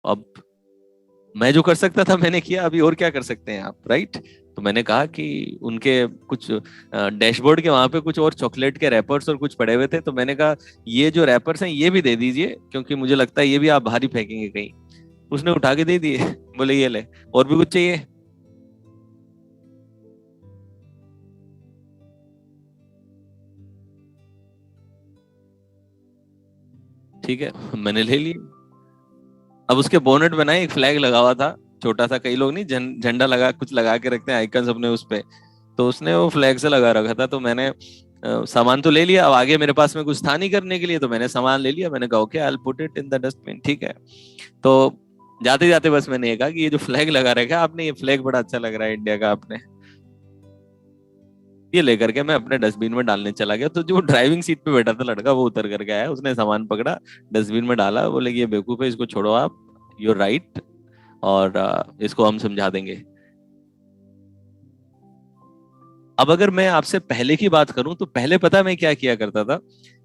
अब मैं जो कर सकता था मैंने किया, अभी और क्या कर सकते हैं आप, राइट? तो मैंने कहा कि उनके कुछ डैशबोर्ड के वहां पे कुछ और चॉकलेट के रैपर्स और कुछ पड़े हुए थे, तो मैंने कहा ये जो रैपर्स हैं ये भी दे दीजिए, क्योंकि मुझे लगता है ये भी आप बाहर ही फेंकेंगे कहीं। उसने उठा के दे दिए। बोले ये ले, और भी कुछ चाहिए? ठीक है, मैंने ले ली। अब उसके बोनेट में ना एक फ्लैग लगा हुआ था, छोटा सा, कई लोग नहीं झंडा लगा कुछ लगा के रखते हैं आइकन अपने उस पे, तो उसने वो फ्लैग से लगा रखा था। तो मैंने सामान तो ले लिया, अब आगे मेरे पास में कुछ था नहीं करने के लिए, तो मैंने सामान ले लिया। मैंने कहा okay, I will put it in the dustbin, ठीक है। तो जाते जाते बस मैंने ये कहा कि ये जो फ्लैग लगा रखा है आपने, ये फ्लैग बड़ा अच्छा लग रहा है इंडिया का आपने, ये लेकर के मैं अपने डस्टबिन में डालने चला गया। तो जो ड्राइविंग सीट पे बैठा था लड़का, वो उतर करके आया, उसने सामान पकड़ा, डस्टबिन में डाला, बोले कि ये बेवकूफ है, इसको छोड़ो आप, यू राइट, और इसको हम समझा देंगे। अब अगर मैं आपसे पहले की बात करूं, तो पहले पता है मैं क्या किया करता था?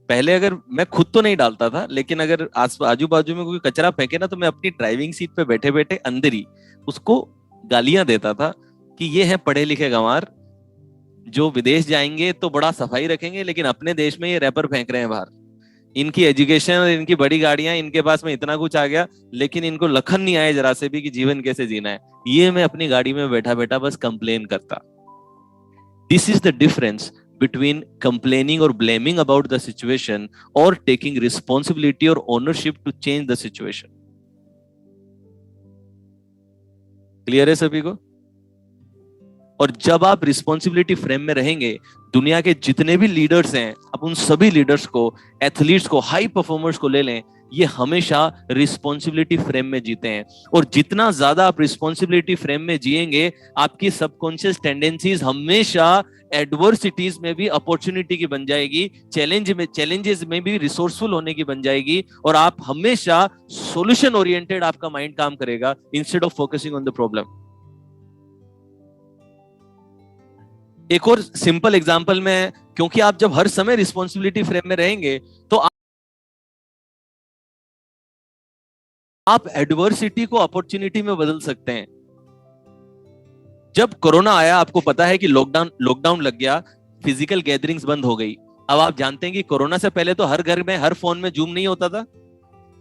पहले अगर मैं खुद तो नहीं डालता था, लेकिन अगर आस आजू बाजू में कोई कचरा फेंके ना, तो मैं अपनी ड्राइविंग सीट पे बैठे बैठे अंदर ही उसको गालियां देता था कि ये है पढ़े लिखे गंवार, जो विदेश जाएंगे तो बड़ा सफाई रखेंगे, लेकिन अपने देश में ये रैपर फेंक रहे हैं बाहर। इनकी एजुकेशन और इनकी बड़ी गाड़ियां, इनके पास में इतना कुछ आ गया, लेकिन इनको लखन नहीं आए जरा से भी कि जीवन कैसे जीना है। ये मैं अपनी गाड़ी में बैठा बैठा बस कंप्लेन करता। This is the difference between complaining or blaming about the situation or taking responsibility or ownership to change the situation. Clear है सभी को? और जब आप रिस्पॉन्सिबिलिटी फ्रेम में रहेंगे, दुनिया के जितने भी लीडर्स हैं, आप उन सभी लीडर्स को, एथलीट्स को, हाई परफॉर्मर्स को ले लें, ये हमेशा रिस्पॉन्सिबिलिटी फ्रेम में जीते हैं। और जितना ज्यादा आप रिस्पॉन्सिबिलिटी फ्रेम में जिएंगे, आपकी सबकॉन्शियस टेंडेंसीज हमेशा एडवर्सिटीज में भी अपॉर्चुनिटी की बन जाएगी, चैलेंजेस में भी रिसोर्सफुल होने की बन जाएगी, और आप हमेशा सॉल्यूशन ओरिएंटेड आपका माइंड काम करेगा instead of focusing on the problem. एक और सिंपल एग्जांपल में, क्योंकि आप जब हर समय रिस्पॉन्सिबिलिटी फ्रेम में रहेंगे, तो आप एडवर्सिटी को अपॉर्चुनिटी में बदल सकते हैं। जब कोरोना आया, आपको पता है कि लॉकडाउन लॉकडाउन लग गया, फिजिकल गैदरिंग्स बंद हो गई। अब आप जानते हैं कि कोरोना से पहले तो हर घर में, हर फोन में जूम नहीं होता था।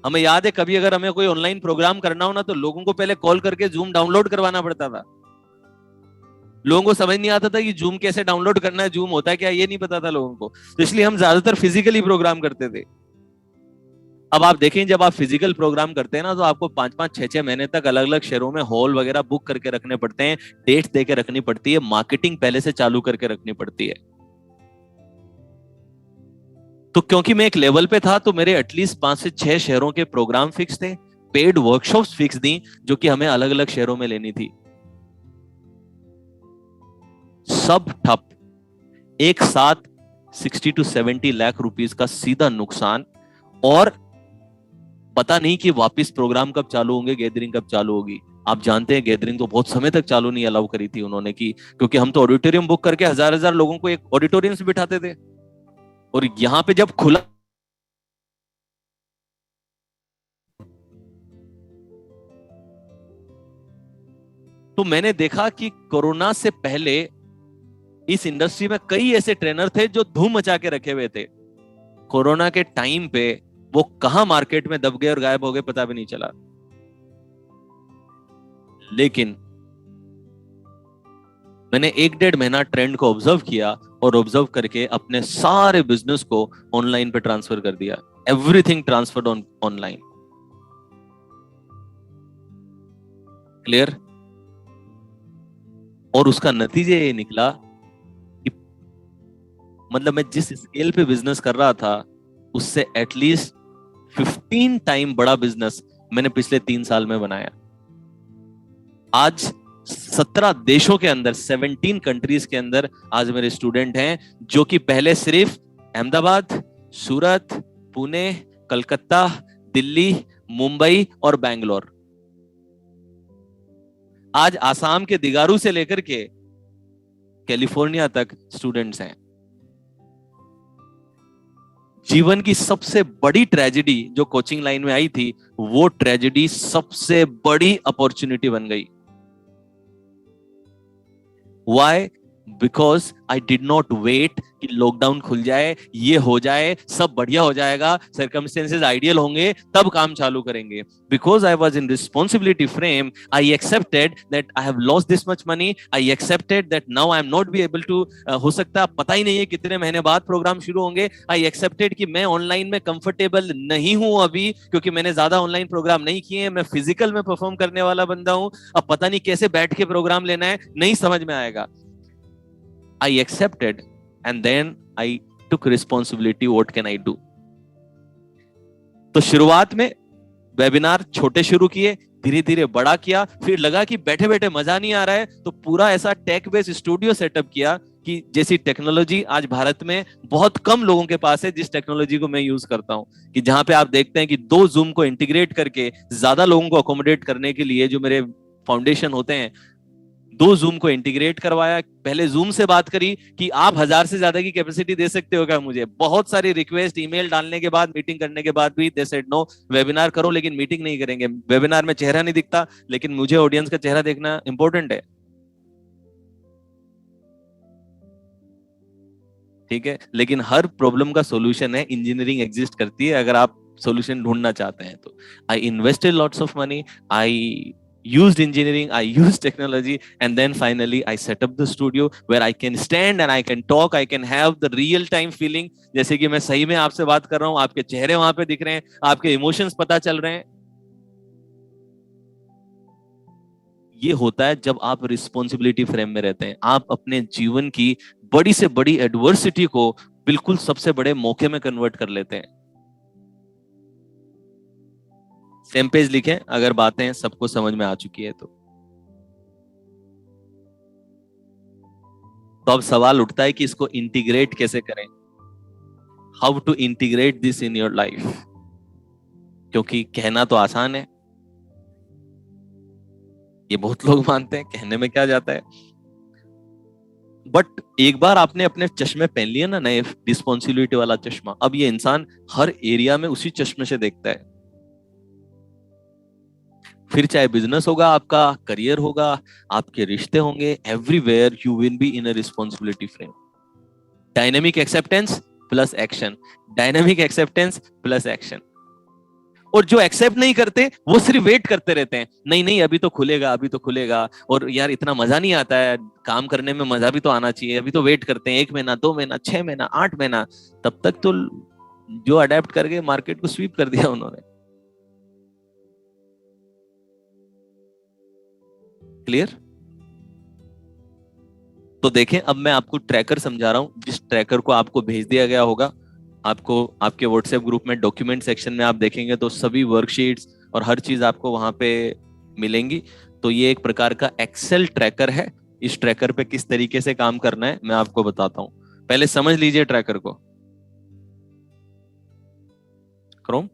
हमें याद है, कभी अगर हमें कोई ऑनलाइन प्रोग्राम करना हो ना, तो लोगों को पहले कॉल करके जूम डाउनलोड करवाना पड़ता था। लोगों को समझ नहीं आता था कि जूम कैसे डाउनलोड करना है, जूम होता है क्या, ये नहीं पता था लोगों को, तो इसलिए हम ज्यादातर फिजिकली प्रोग्राम करते थे। अब आप देखें, जब आप फिजिकल प्रोग्राम करते हैं ना, तो आपको 5-5 6-6 महीने तक अलग अलग शहरों में हॉल वगैरह बुक करके रखने पड़ते हैं, डेट दे के रखनी पड़ती है, मार्केटिंग पहले से चालू करके रखनी पड़ती है। तो क्योंकि मैं एक लेवल पे था, तो मेरे एटलीस्ट 5 से 6 शहरों के प्रोग्राम फिक्स थे, पेड वर्कशॉप्स फिक्स दी, जो कि हमें अलग अलग शहरों में लेनी थी। सब ठप, एक साथ 60 to 70 लाख रुपीस का सीधा नुकसान। और पता नहीं कि वापस प्रोग्राम कब चालू होंगे, गैदरिंग कब चालू होगी। आप जानते हैं, गैदरिंग तो बहुत समय तक चालू नहीं अलाउ करी थी उन्होंने, की क्योंकि हम तो ऑडिटोरियम बुक करके हजार हजार लोगों को एक ऑडिटोरियम से बिठाते थे। और यहाँ पे जब खुला, तो मैंने देखा कि कोरोना से पहले इस इंडस्ट्री में कई ऐसे ट्रेनर थे जो धूम मचा के रखे हुए थे। कोरोना के टाइम पे वो कहां मार्केट में दब गए और गायब हो गए, पता भी नहीं चला। लेकिन मैंने 1-1.5 महीना ट्रेंड को ऑब्जर्व किया, और ऑब्जर्व करके अपने सारे बिजनेस को ऑनलाइन पे ट्रांसफर कर दिया। Everything transferred on online. Clear? और उसका नतीजा ये निकला कि मतलब मैं जिस स्केल पे बिजनेस कर रहा था, उससे एटलीस्ट 15 टाइम बड़ा बिजनेस मैंने पिछले 3 साल में बनाया। आज 17 देशों के अंदर, 17 कंट्रीज के अंदर आज मेरे स्टूडेंट हैं, जो कि पहले सिर्फ अहमदाबाद, सूरत, पुणे, कलकत्ता, दिल्ली, मुंबई और बैंगलोर, आज आसाम के दिगारू से लेकर के कैलिफोर्निया तक स्टूडेंट्स हैं। जीवन की सबसे बड़ी ट्रेजेडी जो कोचिंग लाइन में आई थी, वो ट्रेजेडी सबसे बड़ी अपॉर्चुनिटी बन गई। Why? Because I did not wait कि लॉकडाउन खुल जाए, ये हो जाए, सब बढ़िया हो जाएगा, सर्कमस्टेंसेस आइडियल होंगे, तब काम चालू करेंगे। Because I was in responsibility frame, I accepted that I have lost this much money, I accepted that now I am not be able to, हो सकता है पता ही नहीं है कितने महीने बाद प्रोग्राम शुरू होंगे। आई एक्सेप्टेड कि मैं ऑनलाइन में कंफर्टेबल नहीं हूं अभी, क्योंकि मैंने ज्यादा ऑनलाइन प्रोग्राम नहीं किए हैं, मैं फिजिकल में परफॉर्म करने वाला बंदा हूं। अब पता नहीं कैसे बैठ के प्रोग्राम लेना है, नहीं समझ में आएगा। I accepted and then I took responsibility. What can I do? तो शुरुआत में वेबिनार छोटे शुरू किए, धीरे धीरे बड़ा किया, फिर लगा कि बैठे बैठे मजा नहीं आ रहा है, तो पूरा ऐसा टेक बेस्ड स्टूडियो सेटअप किया कि जैसी टेक्नोलॉजी आज भारत में बहुत कम लोगों के पास है, जिस टेक्नोलॉजी को मैं यूज करता हूं, कि जहां पे आप देखते हैं कि 2 जूम को इंटीग्रेट करके ज्यादा लोगों को अकोमोडेट करने के लिए जो मेरे फाउंडेशन होते हैं, 2 जूम को इंटीग्रेट करवाया। पहले जूम से बात करी कि आप 1000 से ज्यादा की कैपेसिटी दे सकते हो क्या मुझे। बहुत सारी रिक्वेस्ट ईमेल डालने के बाद, मीटिंग करने के बाद भी दे सेड नो, वेबिनार करो लेकिन मीटिंग नहीं करेंगे। वेबिनार में चेहरा नहीं दिखता, लेकिन मुझे ऑडियंस का चेहरा देखना इंपॉर्टेंट है, ठीक है। लेकिन हर प्रॉब्लम का सॉल्यूशन है, इंजीनियरिंग एग्जिस्ट करती है अगर आप सॉल्यूशन ढूंढना चाहते हैं तो। I invested lots of money, I used engineering, I used technology, and then finally I set up the studio where I can stand and I can talk, I can have the real time feeling, जैसे कि मैं सही में आपसे बात कर रहा हूं, आपके चेहरे वहां पे दिख रहे हैं, आपके इमोशंस पता चल रहे हैं। ये होता है जब आप रिस्पॉन्सिबिलिटी फ्रेम में रहते हैं, आप अपने जीवन की बड़ी से बड़ी एडवर्सिटी को बिल्कुल सबसे बड़े मौके में कन्वर्ट कर लेते हैं। सेम पेज लिखें अगर बातें सबको समझ में आ चुकी है तो अब सवाल उठता है कि इसको इंटीग्रेट कैसे करें, how to integrate this in your life. क्योंकि कहना तो आसान है, ये बहुत लोग मानते हैं, कहने में क्या जाता है। बट एक बार आपने अपने चश्मे पहन लिए ना, नए रिस्पॉन्सिबिलिटी वाला चश्मा, अब ये इंसान हर एरिया में उसी चश्मे से देखता है। फिर चाहे बिजनेस होगा, आपका करियर होगा, आपके रिश्ते होंगे, everywhere you will be in a responsibility frame. Dynamic acceptance plus action, dynamic acceptance plus action. और जो एक्सेप्ट नहीं करते वो सिर्फ वेट करते रहते हैं, नहीं नहीं अभी तो खुलेगा, अभी तो खुलेगा, और यार इतना मजा नहीं आता है काम करने में, मजा भी तो आना चाहिए, अभी तो वेट करते हैं 1 महीना 2 महीना 6 महीना 8 महीना। तब तक तो जो अडेप्ट करके मार्केट को स्वीप कर दिया उन्होंने। क्लियर? तो देखें, अब मैं आपको ट्रैकर समझा रहा हूं, जिस ट्रैकर को आपको भेज दिया गया होगा, आपको आपके व्हाट्सएप ग्रुप में डॉक्यूमेंट सेक्शन में आप देखेंगे तो सभी वर्कशीट्स और हर चीज आपको वहां पे मिलेंगी। तो ये एक प्रकार का एक्सेल ट्रैकर है। इस ट्रैकर पे किस तरीके से काम करना है मैं आपको बताता हूं, पहले समझ लीजिए ट्रैकर को। क्रोम,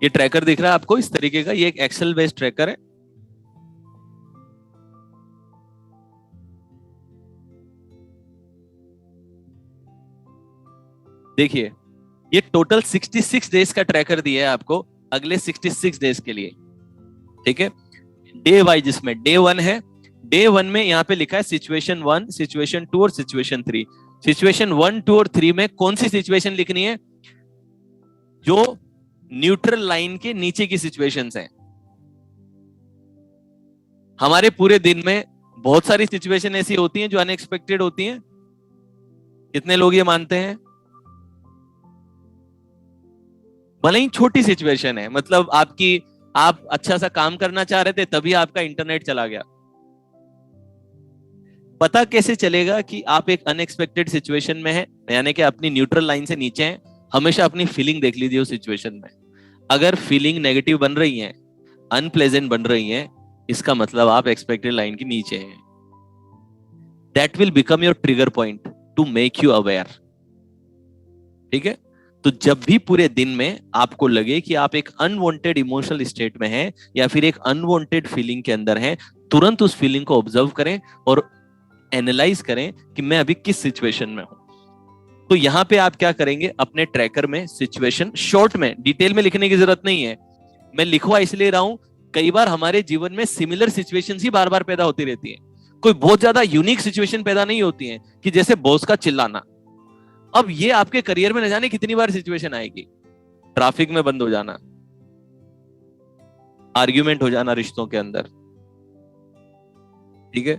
ये ट्रैकर दिख रहा है आपको इस तरीके का, ये एक एक्सेल बेस्ड ट्रैकर है। देखिए, ये टोटल 66 डेज का ट्रैकर दिया है आपको, अगले 66 डेज के लिए, ठीक है। डे वाइज, इसमें डे 1 है, डे 1 में यहाँ पे लिखा है सिचुएशन 1, सिचुएशन 2 और सिचुएशन 3। सिचुएशन 1, 2 और 3 में कौन सी सिचुएशन लिखनी है? जो न्यूट्रल लाइन के नीचे की सिचुएशंस हैं। हमारे पूरे दिन में बहुत सारी सिचुएशन ऐसी होती हैं जो अनएक्सपेक्टेड होती हैं। कितने लोग ये मानते हैं? भले ही छोटी सिचुएशन है, मतलब आप अच्छा सा काम करना चाह रहे थे, तभी आपका इंटरनेट चला गया। पता कैसे चलेगा कि आप एक अनएक्सपेक्टेड सिचुएशन में हैं, यानी कि अपनी न्यूट्रल लाइन से नीचे हैं? हमेशा अपनी फीलिंग देख लीजिए उस सिचुएशन में। अगर फीलिंग नेगेटिव बन रही है, अनप्लेजेंट बन रही है, इसका मतलब आप एक्सपेक्टेड लाइन के नीचे हैं। That will become your trigger point two make you aware, ठीक है। तो जब भी पूरे दिन में आपको लगे कि आप एक अनवांटेड इमोशनल स्टेट में हैं या फिर एक अनवांटेड फीलिंग के अंदर हैं, तुरंत उस फीलिंग को ऑब्जर्व करें और एनालाइज करें कि मैं अभी किस सिचुएशन में हूं। तो यहां पे आप क्या करेंगे, अपने ट्रैकर में सिचुएशन, शॉर्ट में, डिटेल में लिखने की जरूरत नहीं है, मैं लिखवा इसलिए रहा हूं, कई बार हमारे जीवन में सिमिलर सिचुएशंस ही बार बार पैदा होती रहती है, कोई बहुत ज्यादा यूनिक सिचुएशन पैदा नहीं होती है, कि जैसे बॉस का चिल्लाना। अब ये आपके करियर में न जाने कितनी बार सिचुएशन आएगी, ट्रैफिक में बंद हो जाना, आर्ग्यूमेंट हो जाना रिश्तों के अंदर, ठीक है।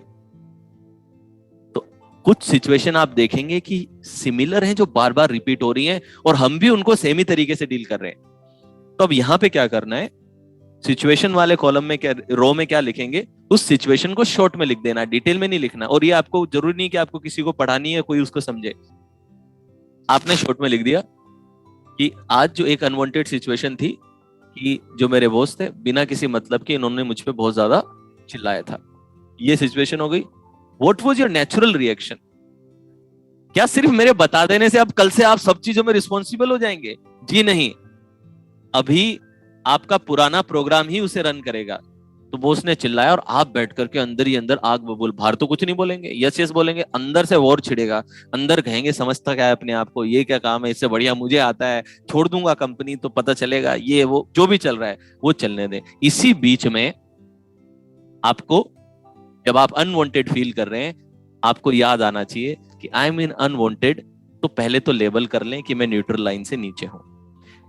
तो कुछ सिचुएशन आप देखेंगे कि सिमिलर हैं, जो बार बार रिपीट हो रही हैं, और हम भी उनको सेम ही तरीके से डील कर रहे हैं। तो अब यहां पे क्या करना है, सिचुएशन वाले कॉलम में क्या, रो में क्या लिखेंगे, उस सिचुएशन को शॉर्ट में लिख देना, डिटेल में नहीं लिखना। और ये आपको जरूरी नहीं कि आपको किसी को पढ़ानी है, कोई उसको समझे, आपने शॉर्ट में लिख दिया कि आज जो एक अनवांटेड सिचुएशन थी, कि जो मेरे बॉस थे बिना किसी मतलब के इन्होंने मुझ पे बहुत ज्यादा चिल्लाया था, ये सिचुएशन हो गई। What was your natural reaction? क्या सिर्फ मेरे बता देने से अब कल से आप सब चीजों में रिस्पॉन्सिबल हो जाएंगे? जी नहीं, अभी आपका पुराना प्रोग्राम ही उसे रन करेगा। तो बॉस ने चिल्लाया और आप बैठ करके अंदर ही अंदर आग बबूल, बाहर तो कुछ नहीं बोलेंगे, यस यस बोलेंगे, अंदर से वॉर छिड़ेगा, अंदर कहेंगे समझता क्या है अपने आप को, ये क्या काम है, इससे बढ़िया मुझे आता है, छोड़ दूंगा कंपनी तो पता चलेगा, ये वो जो भी चल रहा है वो चलने दे। इसी बीच में आपको, जब आप अनवांटेड फील कर रहे हैं, आपको याद आना चाहिए कि आई एम इन अनवांटेड। तो पहले तो लेबल कर लें कि मैं न्यूट्रल लाइन से नीचे हूं,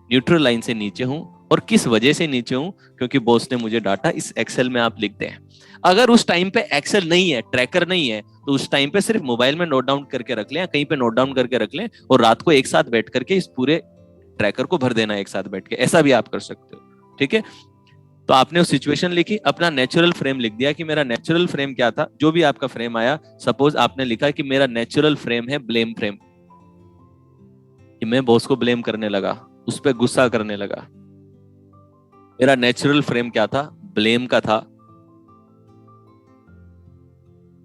न्यूट्रल लाइन से नीचे हूं, और किस वजह से नीचे हूं, क्योंकि बॉस ने मुझे डांटा। इस एक्सेल में आप लिखते हैं। अगर उस टाइम पे एक्सेल नहीं है, ट्रैकर नहीं है, तो उस टाइम पे सिर्फ मोबाइल में नोट डाउन करके रख लें, या कहीं पे नोट डाउन करके रख लें, और रात को एक साथ बैठ करके इस पूरे ट्रैकर को भर देना एक साथ बैठ के, ऐसा भी आप कर सकते हो, ठीक है। तो आपने उस सिचुएशन लिखी, अपना नेचुरल फ्रेम लिख दिया कि मेरा नेचुरल फ्रेम क्या था, जो भी आपका फ्रेम आया। सपोज आपने लिखा कि मेरा नेचुरल फ्रेम है ब्लेम फ्रेम, कि मैं बॉस को ब्लेम करने लगा, उस पर गुस्सा करने लगा। मेरा नेचुरल फ्रेम क्या था? ब्लेम का था।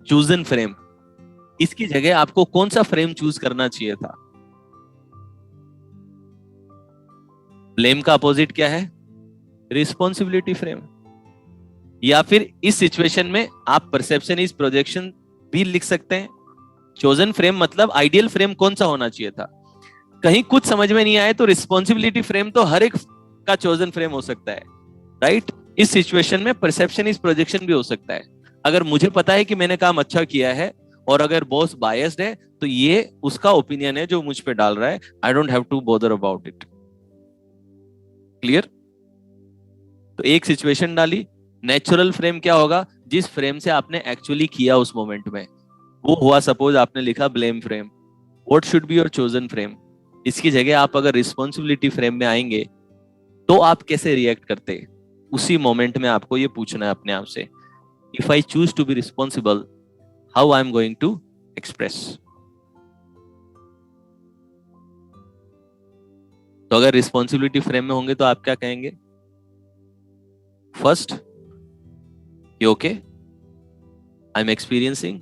चूजन फ्रेम, इसकी जगह आपको कौन सा फ्रेम चूज करना चाहिए था? ब्लेम का अपोजिट क्या है? Responsibility frame. या फिर इस सिचुएशन में आप परसेप्शन इज प्रोजेक्शन भी लिख सकते हैं। चोजन फ्रेम मतलब आइडियल फ्रेम कौन सा होना चाहिए था। कहीं कुछ समझ में नहीं आए तो रिस्पॉन्सिबिलिटी फ्रेम तो हर एक का चोजन फ्रेम हो सकता है, राइट। इस सिचुएशन में परसेप्शन इज प्रोजेक्शन भी हो सकता है। अगर मुझे पता है कि मैंने काम अच्छा किया है, और अगर बॉस बायस्ड है, तो ये उसका ओपिनियन है जो मुझ पे डाल रहा है, I don't have to bother about it. Clear? तो एक सिचुएशन डाली। नेचुरल फ्रेम क्या होगा? जिस फ्रेम से आपने एक्चुअली किया उस मोमेंट में, वो हुआ सपोज आपने लिखा blame frame. What should be your chosen frame? इसकी जगह आप अगर रिस्पॉन्सिबिलिटी फ्रेम में आएंगे तो आप कैसे रिएक्ट करते? उसी मोमेंट में आपको ये पूछना है अपने आप से, if I choose to be responsible, how I am going to express. तो अगर रिस्पॉन्सिबिलिटी फ्रेम में होंगे तो आप क्या कहेंगे? First, okay, I am experiencing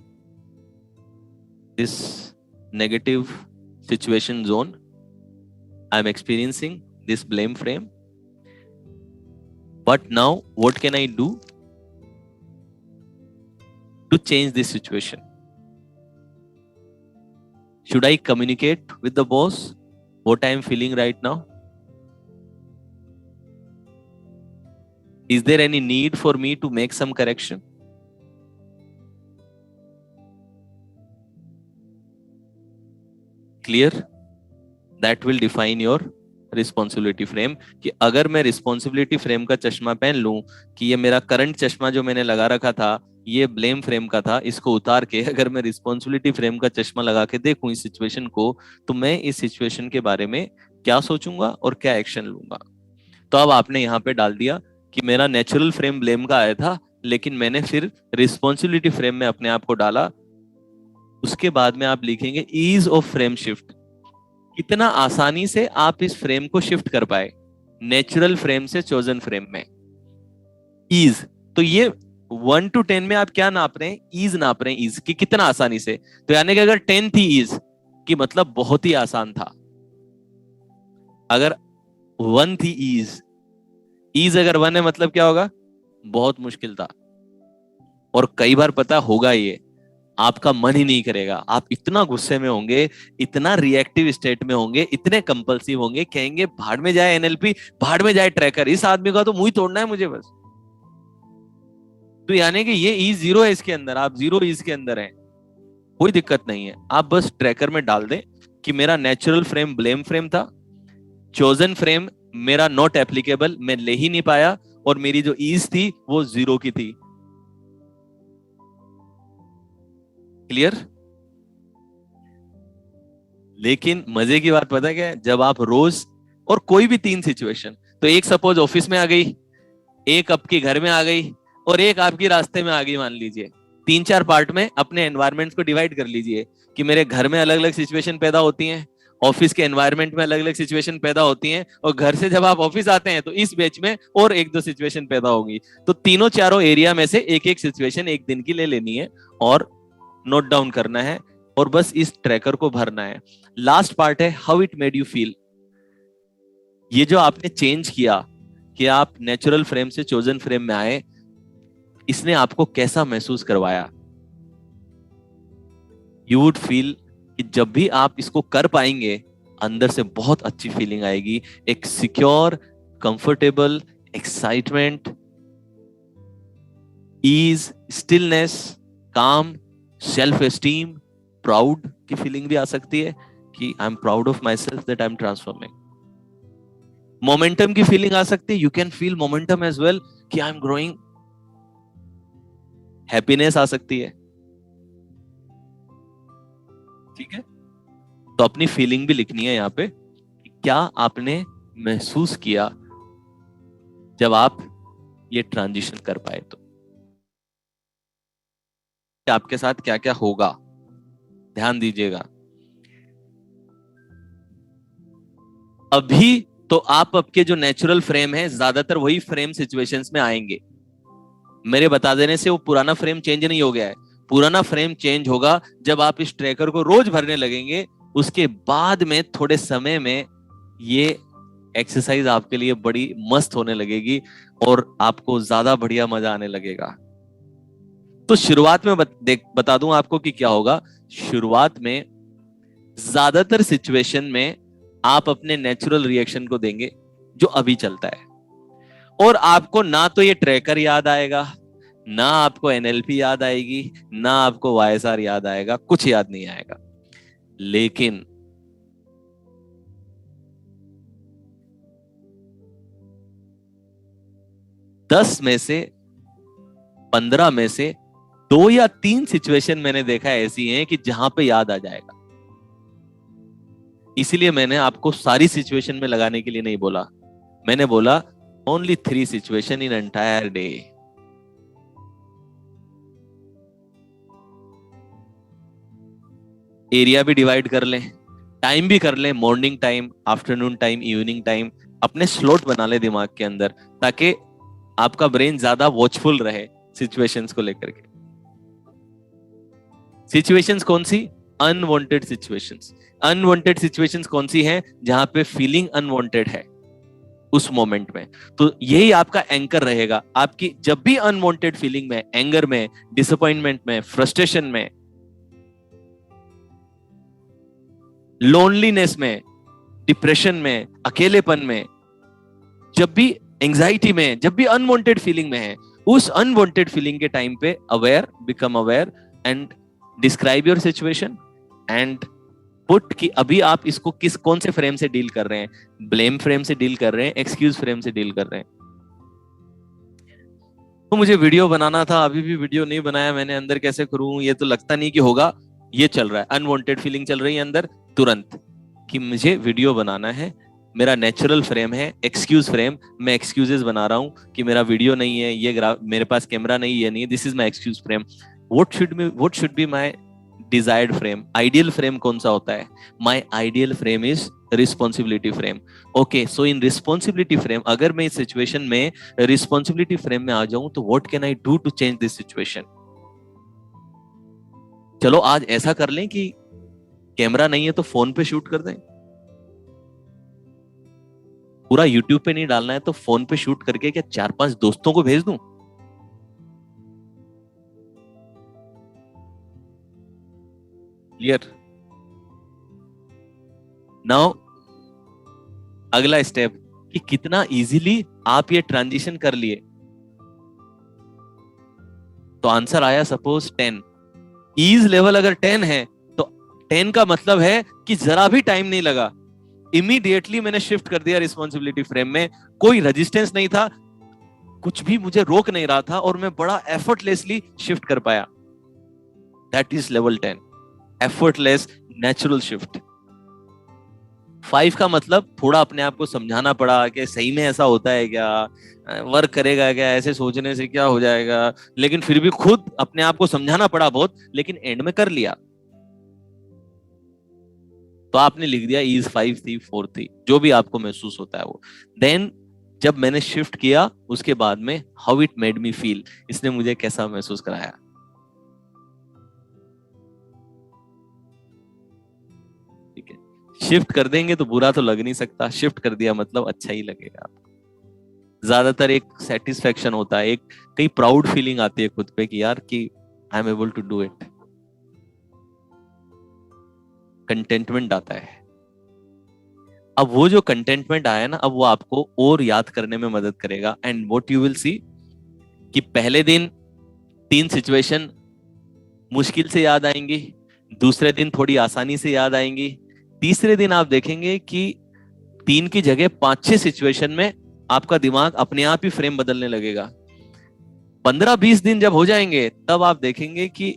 this negative situation zone, I am experiencing this blame frame, but now what can I do to change this situation? Should I communicate with the boss what I am feeling right now? Is there any need for me to make some correction? Clear? That will define your responsibility frame. कि अगर मैं responsibility frame का चश्मा पहन लूं, कि ये मेरा करंट चश्मा जो मैंने लगा रखा था ये ब्लेम फ्रेम का था, इसको उतार के अगर मैं रिस्पॉन्सिबिलिटी फ्रेम का चश्मा लगा के देखूं इस सिचुएशन को, तो मैं इस सिचुएशन के बारे में क्या सोचूंगा और क्या एक्शन लूंगा। तो अब आपने यहाँ पे डाल दिया कि मेरा नेचुरल फ्रेम ब्लेम का आया था, लेकिन मैंने फिर रिस्पॉन्सिबिलिटी फ्रेम में अपने आप को डाला। उसके बाद में आप लिखेंगे ईज ऑफ फ्रेम शिफ्ट। कितना आसानी से आप इस फ्रेम को शिफ्ट कर पाए नेचुरल फ्रेम से चोजन फ्रेम में। ईज, तो ये 1 to 10 में आप क्या नाप रहे हैं? ईज नाप रहे हैं, ईज कि कितना आसानी से। तो यानी कि अगर 10 थी ईज कि मतलब बहुत ही आसान था, अगर 1 थी ईज, ईज अगर 1 है मतलब क्या होगा? बहुत मुश्किल था। और कई बार पता होगा ये आपका मन ही नहीं करेगा, आप इतना गुस्से में होंगे, इतना रिएक्टिव स्टेट में होंगे, इतने कंपल्सिव होंगे, कहेंगे भाड़ में जाए एनएलपी, भाड़ में जाए ट्रैकर, इस आदमी का तो मुंह ही तोड़ना है मुझे बस। तो यानी कि ये ई जीरो है इसके अंदर, आप जीरो ईज के अंदर हैं, कोई दिक्कत नहीं है। आप बस ट्रैकर में डाल दें कि मेरा नेचुरल फ्रेम ब्लेम फ्रेम था, चोजन फ्रेम मेरा नॉट एप्लीकेबल, मैं ले ही नहीं पाया, और मेरी जो ईज थी वो जीरो की थी। क्लियर? लेकिन मजे की बात पता क्या है, जब आप रोज और कोई भी तीन सिचुएशन, तो एक सपोज ऑफिस में आ गई, एक आपके घर में आ गई, और एक आपकी रास्ते में आ गई, मान लीजिए तीन चार पार्ट में अपने एनवायरनमेंट को डिवाइड कर लीजिए कि मेरे घर में अलग अलग सिचुएशन पैदा होती हैं, ऑफिस के एनवायरनमेंट में अलग अलग सिचुएशन पैदा होती हैं, और घर से जब आप ऑफिस आते हैं तो इस बैच में और एक दो सिचुएशन पैदा होगी। तो तीनों चारों एरिया में से एक एक सिचुएशन एक दिन की ले लेनी है और नोट डाउन करना है, और बस इस ट्रैकर को भरना है। लास्ट पार्ट है how it made you feel. ये जो आपने चेंज किया कि आप नेचुरल फ्रेम से चोजन फ्रेम में आए, इसने आपको कैसा महसूस करवाया। यू वुड फील कि जब भी आप इसको कर पाएंगे, अंदर से बहुत अच्छी फीलिंग आएगी, एक secure, comfortable, excitement, ease, stillness, calm, self esteem, proud की फीलिंग भी आ सकती है कि I am proud of myself that I am transforming. Momentum की फीलिंग आ सकती है, you can feel momentum as well कि आई एम ग्रोइंग। हैप्पीनेस आ सकती है। ठीक है, तो अपनी फीलिंग भी लिखनी है यहाँ पे कि क्या आपने महसूस किया जब आप ये ट्रांजिशन कर पाए, तो आपके साथ क्या क्या होगा, ध्यान दीजिएगा। अभी तो आप आपके जो नेचुरल फ्रेम है, ज्यादातर वही फ्रेम सिचुएशंस में आएंगे। मेरे बता देने से वो पुराना फ्रेम चेंज नहीं हो गया है। पुराना फ्रेम चेंज होगा जब आप इस ट्रैकर को रोज भरने लगेंगे, उसके बाद में थोड़े समय में ये एक्सरसाइज आपके लिए बड़ी मस्त होने लगेगी और आपको ज्यादा बढ़िया मजा आने लगेगा। तो शुरुआत में बता दूं आपको कि क्या होगा। शुरुआत में ज्यादातर सिचुएशन में आप अपने नेचुरल रिएक्शन को देंगे जो अभी चलता है, और आपको ना तो ये ट्रैकर याद आएगा, ना आपको एनएलपी याद आएगी, ना आपको वाईएसआर याद आएगा, कुछ याद नहीं आएगा। लेकिन दस में से 15 में से 2 या 3 सिचुएशन मैंने देखा ऐसी हैं कि जहां पे याद आ जाएगा। इसीलिए मैंने आपको सारी सिचुएशन में लगाने के लिए नहीं बोला, मैंने बोला only 3 situation in entire day. Area भी डिवाइड कर लें, टाइम भी कर लें, morning time, afternoon time, evening time, अपने स्लॉट बना ले दिमाग के अंदर, ताकि आपका ब्रेन ज्यादा वॉचफुल रहे सिचुएशंस को लेकर के। सिचुएशंस कौन सी? Unwanted situations. अनवांटेड सिचुएशंस कौन सी हैं? जहां पे फीलिंग अनवांटेड है उस मोमेंट में। तो यही आपका एंकर रहेगा। आपकी जब भी अनवांटेड फीलिंग में, एंगर में, डिसअपॉइंटमेंट में, फ्रस्ट्रेशन में, लोनलीनेस में, डिप्रेशन में, अकेलेपन में, जब भी एंजाइटी में, जब भी अनवांटेड फीलिंग में है, उस अनवांटेड फीलिंग के टाइम पे aware, become aware and describe your situation and put कि अभी आप इसको कौन से फ्रेम से डील कर रहे हैं। ब्लेम फ्रेम से डील कर रहे हैं, एक्सक्यूज फ्रेम से डील कर रहे हैं। तो मुझे वीडियो बनाना था, अभी भी वीडियो नहीं बनाया मैंने, अंदर कैसे करूं, ये तो लगता नहीं कि होगा। ये चल रहा है, अनवांटेड फीलिंग चल रही है अंदर तुरंत कि मुझे वीडियो बनाना है। मेरा नेचुरल फ्रेम है एक्सक्यूज फ्रेम, मैं एक्सक्यूजेस बना रहा हूं कि मेरा वीडियो नहीं है, ये मेरे पास कैमरा नहीं, ये नहीं, this is my excuse frame. What should be my desired frame? Ideal frame कौन सा होता है? My ideal frame is responsibility frame. Okay, so in responsibility frame, अगर मैं इस सिचुएशन में रिस्पॉन्सिबिलिटी फ्रेम में आ जाऊं तो what can I do to change this situation? चलो आज ऐसा कर लें कि कैमरा नहीं है तो फोन पे शूट कर दें। पूरा यूट्यूब पे नहीं डालना है तो फोन पे शूट करके क्या 4-5 दोस्तों को भेज दूं? क्लियर? नाउ अगला स्टेप कि कितना इजीली आप ये ट्रांजिशन कर लिए। तो आंसर आया सपोज 10। ईज लेवल अगर 10 है तो 10 का मतलब है कि जरा भी टाइम नहीं लगा, इमीडिएटली मैंने शिफ्ट कर दिया रिस्पॉन्सिबिलिटी फ्रेम में। कोई रेजिस्टेंस नहीं था, कुछ भी मुझे रोक नहीं रहा था, और मैं बड़ा एफर्टलेसली शिफ्ट कर पाया। That is level 10, effortless natural shift. 5 का मतलब थोड़ा अपने आप को समझाना पड़ा कि सही में ऐसा होता है क्या, वर्क करेगा क्या, ऐसे सोचने से क्या हो जाएगा, लेकिन फिर भी खुद अपने आप को समझाना पड़ा बहुत, लेकिन एंड में कर लिया। तो आपने लिख दिया ईज 5 थी, 4 थी, जो भी आपको महसूस होता है वो। देन जब मैंने शिफ्ट किया उसके बाद में how it made me feel, इसने मुझे कैसा महसूस कराया। ठीक है, शिफ्ट कर देंगे तो बुरा तो लग नहीं सकता, शिफ्ट कर दिया मतलब अच्छा ही लगेगा आपको। ज्यादातर एक सेटिस्फेक्शन होता है, एक कई प्राउड फीलिंग आती है खुद पे कि यार कि I am able to do it, contentment आता है। अब वो जो कंटेंटमेंट आया ना, अब वो आपको और याद करने में मदद करेगा। And what you will see कि पहले दिन 3 सिचुएशन मुश्किल से याद आएंगी, दूसरे दिन थोड़ी आसानी से याद आएंगी, तीसरे दिन आप देखेंगे कि 3 की जगह 5-6 सिचुएशन में आपका दिमाग अपने आप ही फ्रेम बदलने लगेगा। 15-20 दिन जब हो जाएंगे तब आप देखेंगे कि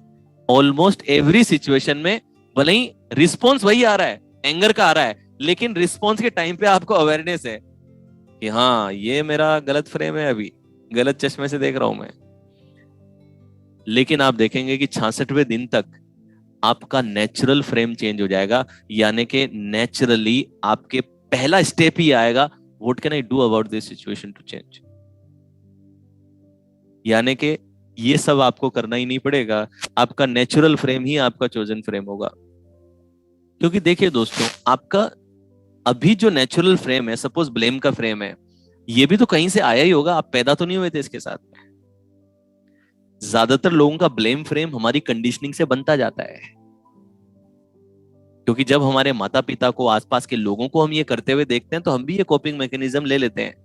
ऑलमोस्ट एवरी सिचुएशन में भले ही रिस्पॉन्स वही आ रहा है, एंगर का आ रहा है, लेकिन रिस्पॉन्स के टाइम पे आपको अवेयरनेस है कि हाँ ये मेरा गलत फ्रेम है, अभी गलत चश्मे से देख रहा हूं मैं। लेकिन आप देखेंगे कि 66वें दिन तक आपका नेचुरल फ्रेम चेंज हो जाएगा, यानी कि नेचुरली आपके पहला स्टेप ही आएगा, what can I do about this situation to change. यानी कि ये सब आपको करना ही नहीं पड़ेगा, आपका नेचुरल फ्रेम ही आपका चोजन फ्रेम होगा। क्योंकि देखिए दोस्तों, आपका अभी जो नेचुरल फ्रेम है, सपोज ब्लेम का फ्रेम है, ये भी तो कहीं से आया ही होगा, आप पैदा तो नहीं हुए थे इसके साथ में। ज्यादातर लोगों का ब्लेम फ्रेम हमारी कंडीशनिंग से बनता जाता है, क्योंकि जब हमारे माता पिता को, आसपास के लोगों को हम ये करते हुए देखते हैं तो हम भी ये कोपिंग मैकेनिज्म ले लेते हैं।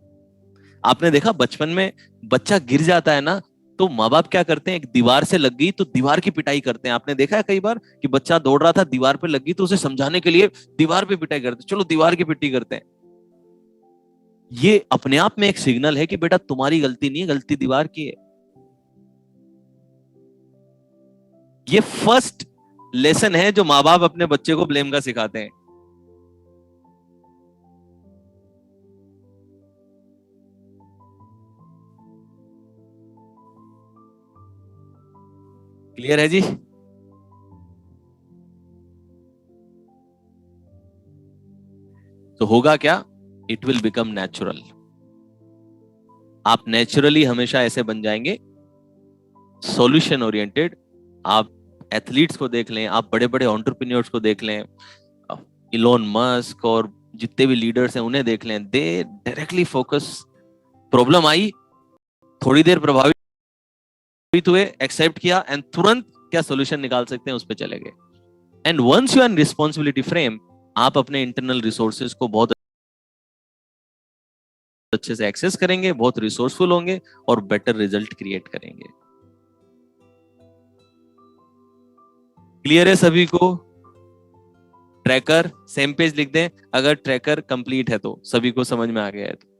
आपने देखा बचपन में बच्चा गिर जाता है ना, तो माँ बाप क्या करते हैं, एक दीवार से लग गई तो दीवार की पिटाई करते हैं। आपने देखा है कई बार कि बच्चा दौड़ रहा था, दीवार पे लग गई तो उसे समझाने के लिए दीवार पे पिटाई करते हैं, चलो दीवार की पिटाई करते हैं। ये अपने आप में एक सिग्नल है कि बेटा तुम्हारी गलती नहीं है, गलती दीवार की है। ये फर्स्ट लेसन है जो माँ बाप अपने बच्चे को ब्लेम का सिखाते हैं। क्लियर है जी? तो होगा क्या, इट विल बिकम नेचुरल। आप नेचुरली हमेशा ऐसे बन जाएंगे, सॉल्यूशन ओरिएंटेड। आप एथलीट्स को देख लें, आप बड़े बड़े एंटरप्रेन्योर्स को देख लें, इलोन मस्क और जितने भी लीडर्स हैं उन्हें देख लें, दे डायरेक्टली फोकस। प्रॉब्लम आई, थोड़ी देर प्रभावित हुए, एक्सेप्ट किया, एंड तुरंत क्या सोल्यूशन निकाल सकते हैं उस पर चले गए। And once you are in responsibility frame, आप अपने इंटरनल रिसोर्सेज को बहुत अच्छे से एक्सेस करेंगे, बहुत रिसोर्सफुल होंगे और बेटर रिजल्ट क्रिएट करेंगे। क्लियर है सभी को? ट्रैकर सेम पेज लिख दें अगर ट्रैकर कंप्लीट है तो, सभी को समझ में आ गया है तो।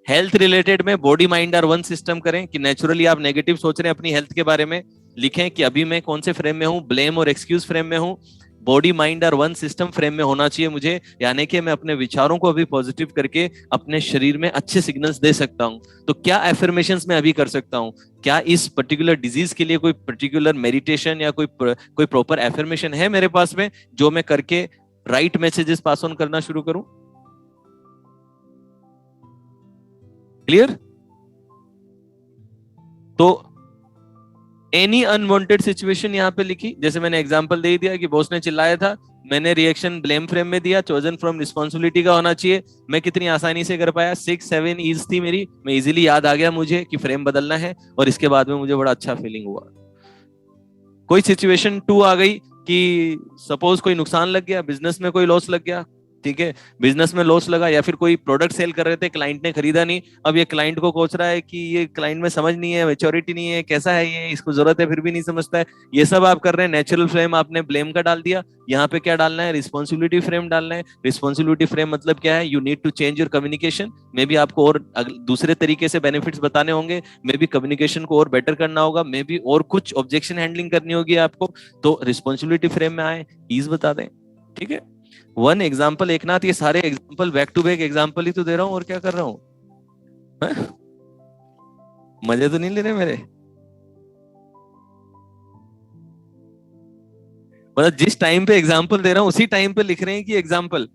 हेल्थ रिलेटेड में body mind are one system करें कि नेचुरली आप नेगेटिव सोच रहे हैं अपनी हेल्थ के बारे में, लिखें कि अभी मैं कौन से फ्रेम में हूं, ब्लेम और एक्सक्यूज फ्रेम में हूं। Body mind are one system frame में होना चाहिए मुझे, यानी कि मैं अपने विचारों को अभी पॉजिटिव करके अपने शरीर में अच्छे सिग्नल्स दे सकता हूं। तो क्या एफर्मेशंस मैं अभी कर सकता हूं? क्या इस पर्टिकुलर डिजीज के लिए कोई पर्टिकुलर मेडिटेशन या कोई प्रॉपर एफर्मेशन है मेरे पास में, जो मैं करके राइट मैसेजेस पास ऑन करना शुरू करूं? क्लियर? तो एनी अनवांटेड सिचुएशन यहां पे लिखी, जैसे मैंने एग्जांपल दे दिया कि बॉस ने चिल्लाया था, मैंने रिएक्शन ब्लेम फ्रेम में दिया, चोजन फ्रॉम रिस्पॉन्सिबिलिटी का होना चाहिए, मैं कितनी आसानी से कर पाया, 6-7 ईज थी मेरी, मैं इजीली याद आ गया मुझे कि फ्रेम बदलना है, और इसके बाद में मुझे बड़ा अच्छा फीलिंग हुआ। कोई सिचुएशन 2 आ गई, कि सपोज कोई नुकसान लग गया, बिजनेस में कोई लॉस लग गया, ठीक है, बिजनेस में लॉस लगा, या फिर कोई प्रोडक्ट सेल कर रहे थे, क्लाइंट ने खरीदा नहीं, अब ये क्लाइंट को कोच रहा है कि ये क्लाइंट में समझ नहीं है, मेच्योरिटी नहीं है, कैसा है ये, इसको जरूरत है फिर भी नहीं समझता है। ये सब आप कर रहे हैं, नेचुरल फ्रेम आपने ब्लेम का डाल दिया। यहाँ पे क्या डालना है, रिस्पॉन्सिबिलिटी फ्रेम डालना है। रिस्पॉन्सिबिलिटी फ्रेम मतलब क्या है, you need to change your communication. Maybe आपको और दूसरे तरीके से बेनिफिट्स बताने होंगे, मे बी कम्युनिकेशन को और बेटर करना होगा, मे बी और कुछ ऑब्जेक्शन हैंडलिंग करनी होगी आपको, तो रिस्पॉन्सिबिलिटी फ्रेम में आए, ईज बता दें, ठीक है। वन एग्जाम्पल एक नाथ, ये सारे example back to back example ही तो दे रहा हूँ, और क्या कर रहा हूँ। मजे तो नहीं ले रहे मेरे। मतलब जिस टाइम पे एग्जाम्पल दे रहा हूँ उसी टाइम पे लिख रहे हैं कि एग्जाम्पल।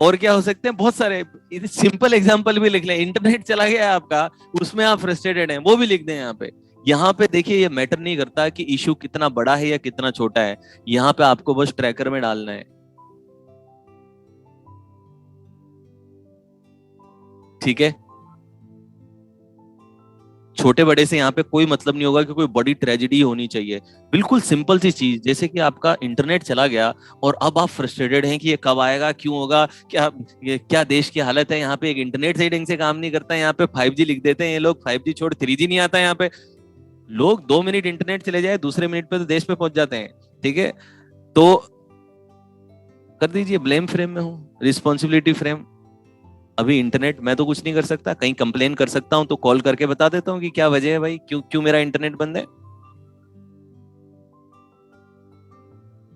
और क्या हो सकते हैं, बहुत सारे सिंपल एग्जाम्पल भी लिख लें। इंटरनेट चला गया है आपका, उसमें आप फ्रस्ट्रेटेड हैं, वो भी लिख दें यहाँ पे। यहाँ पे देखिए, ये मैटर नहीं करता कि इशू कितना बड़ा है या कितना छोटा है, यहाँ पे आपको बस ट्रैकर में डालना है, ठीक है। छोटे बड़े से यहाँ पे कोई मतलब नहीं होगा कि कोई बड़ी ट्रेजेडी होनी चाहिए। बिल्कुल सिंपल सी चीज, जैसे कि आपका इंटरनेट चला गया और अब आप फ्रस्ट्रेटेड हैं कि ये कब आएगा, क्यों होगा, क्या ये क्या देश की हालत है। यहाँ पे एक इंटरनेट सही ढंग से काम नहीं करता है, यहाँ पे 5G लिख देते हैं ये लोग, 5G छोड़ 3G नहीं आता है यहाँ पे। लोग 2 मिनट इंटरनेट चले जाए, दूसरे मिनट पे तो देश पे पहुंच जाते हैं, ठीक है। तो कर दीजिए, ब्लेम फ्रेम में हूँ, रिस्पॉन्सिबिलिटी फ्रेम। अभी इंटरनेट, मैं तो कुछ नहीं कर सकता, कहीं कंप्लेन कर सकता हूं तो कॉल करके बता देता हूँ कि क्या वजह है भाई, क्यों क्यों मेरा इंटरनेट बंद है।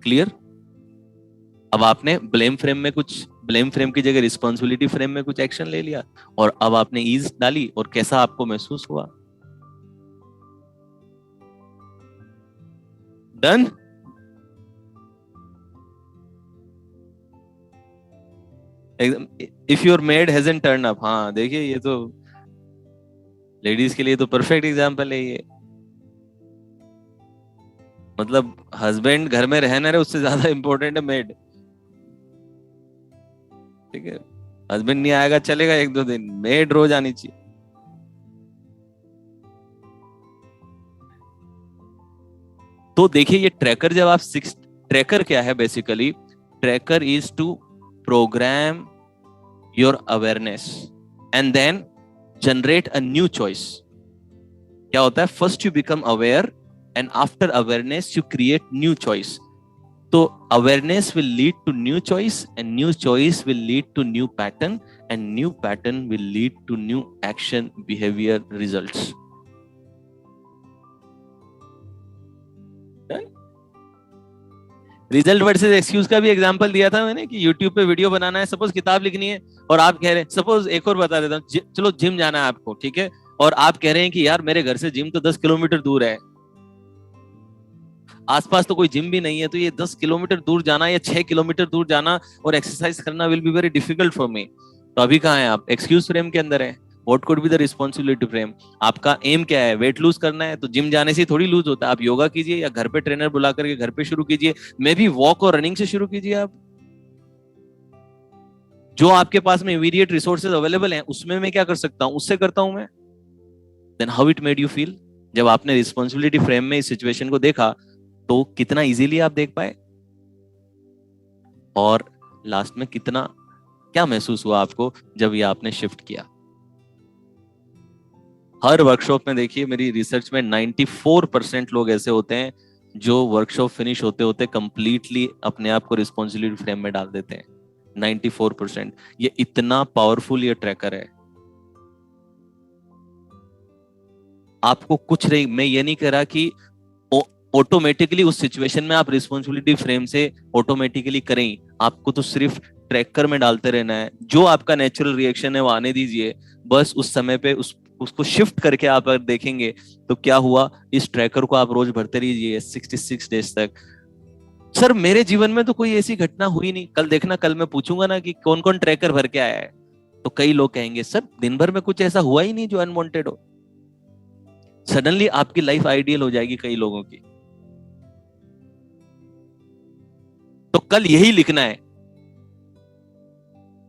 क्लियर। अब आपने ब्लेम फ्रेम की जगह रिस्पॉन्सिबिलिटी फ्रेम में कुछ एक्शन ले लिया, और अब आपने ईज डाली, और कैसा आपको महसूस हुआ। Done. If your made hasn't turn up, हाँ देखिए, ये तो लेडीज के लिए तो परफेक्ट एग्जाम्पल है ये। मतलब हस्बैंड घर में रहना रहे, उससे ज्यादा इंपॉर्टेंट है मेड, ठीक है। हस्बैंड नहीं आएगा चलेगा 1-2 दिन, मेड रोज आनी चाहिए। तो देखिए, ये ट्रैकर जब आप सिक्स, ट्रैकर क्या है basically, tracker is to program your awareness and then generate a new choice. क्या होता है, first you become aware and after awareness you create new choice. तो awareness will lead to new choice, and new choice will lead to new pattern, and new pattern will lead to new action behaviour results. Result versus excuse का भी example दिया था मैंने कि YouTube पे video बनाना है, suppose किताब लिखनी है, और आप कह रहे हैं, सपोज एक और बता देता हूँ, चलो जिम जाना है आपको, ठीक है, और आप कह रहे हैं कि यार मेरे घर से जिम तो 10 किलोमीटर दूर है, आसपास तो कोई जिम भी नहीं है, तो ये 10 किलोमीटर दूर जाना या 6 किलोमीटर दूर जाना और एक्सरसाइज करना will be very difficult for me. तो अभी कहाँ है आप, एक्सक्यूज फ्रेम के अंदर है। What could be the responsibility frame. आपका एम क्या है, वेट लूज करना है, तो जिम जाने से थोड़ी लूज होता है, आप योगा कीजिए या घर पे ट्रेनर बुला करके घर पे शुरू कीजिए, मे बी वॉक और रनिंग से शुरू कीजिए आप। जो आपके पास में इमीडिएट रिसोर्सेज अवेलेबल हैं उसमें मैं क्या कर सकता हूँ, उससे करता हूँ मैं। Then how it made you feel, जब आपने रिस्पॉन्सिबिलिटी फ्रेम में इस सिचुएशन को देखा, तो कितना इजीली आप देख पाए, और लास्ट में कितना, क्या महसूस हुआ आपको जब ये आपने शिफ्ट किया। हर वर्कशॉप में देखिए, मेरी रिसर्च में 94% लोग ऐसे होते हैं जो वर्कशॉप फिनिश होते होते कंप्लीटली अपने आप को रिस्पॉन्सिबिलिटी फ्रेम में डाल देते हैं। 94%। ये इतना पावरफुल ये ट्रैकर है। आपको कुछ नहीं, मैं ये नहीं कह रहा कि ऑटोमेटिकली उस सिचुएशन में आप रिस्पॉन्सिबिलिटी फ्रेम से ऑटोमेटिकली करें, आपको तो सिर्फ ट्रैकर में डालते रहना है, जो आपका नेचुरल रिएक्शन है वो आने दीजिए। बस उस समय पे उसको शिफ्ट करके आप अगर देखेंगे तो क्या हुआ, इस ट्रैकर को आप रोज भरते रहिए 66 डेज तक। सर मेरे जीवन में तो कोई ऐसी घटना हुई नहीं, कल देखना, कल मैं पूछूंगा ना कि कौन कौन ट्रैकर भर के आया है, तो कई लोग कहेंगे सर दिन भर में कुछ ऐसा हुआ ही नहीं जो अनवांटेड हो। सडनली आपकी लाइफ आइडियल हो जाएगी कई लोगों की। तो कल यही लिखना है,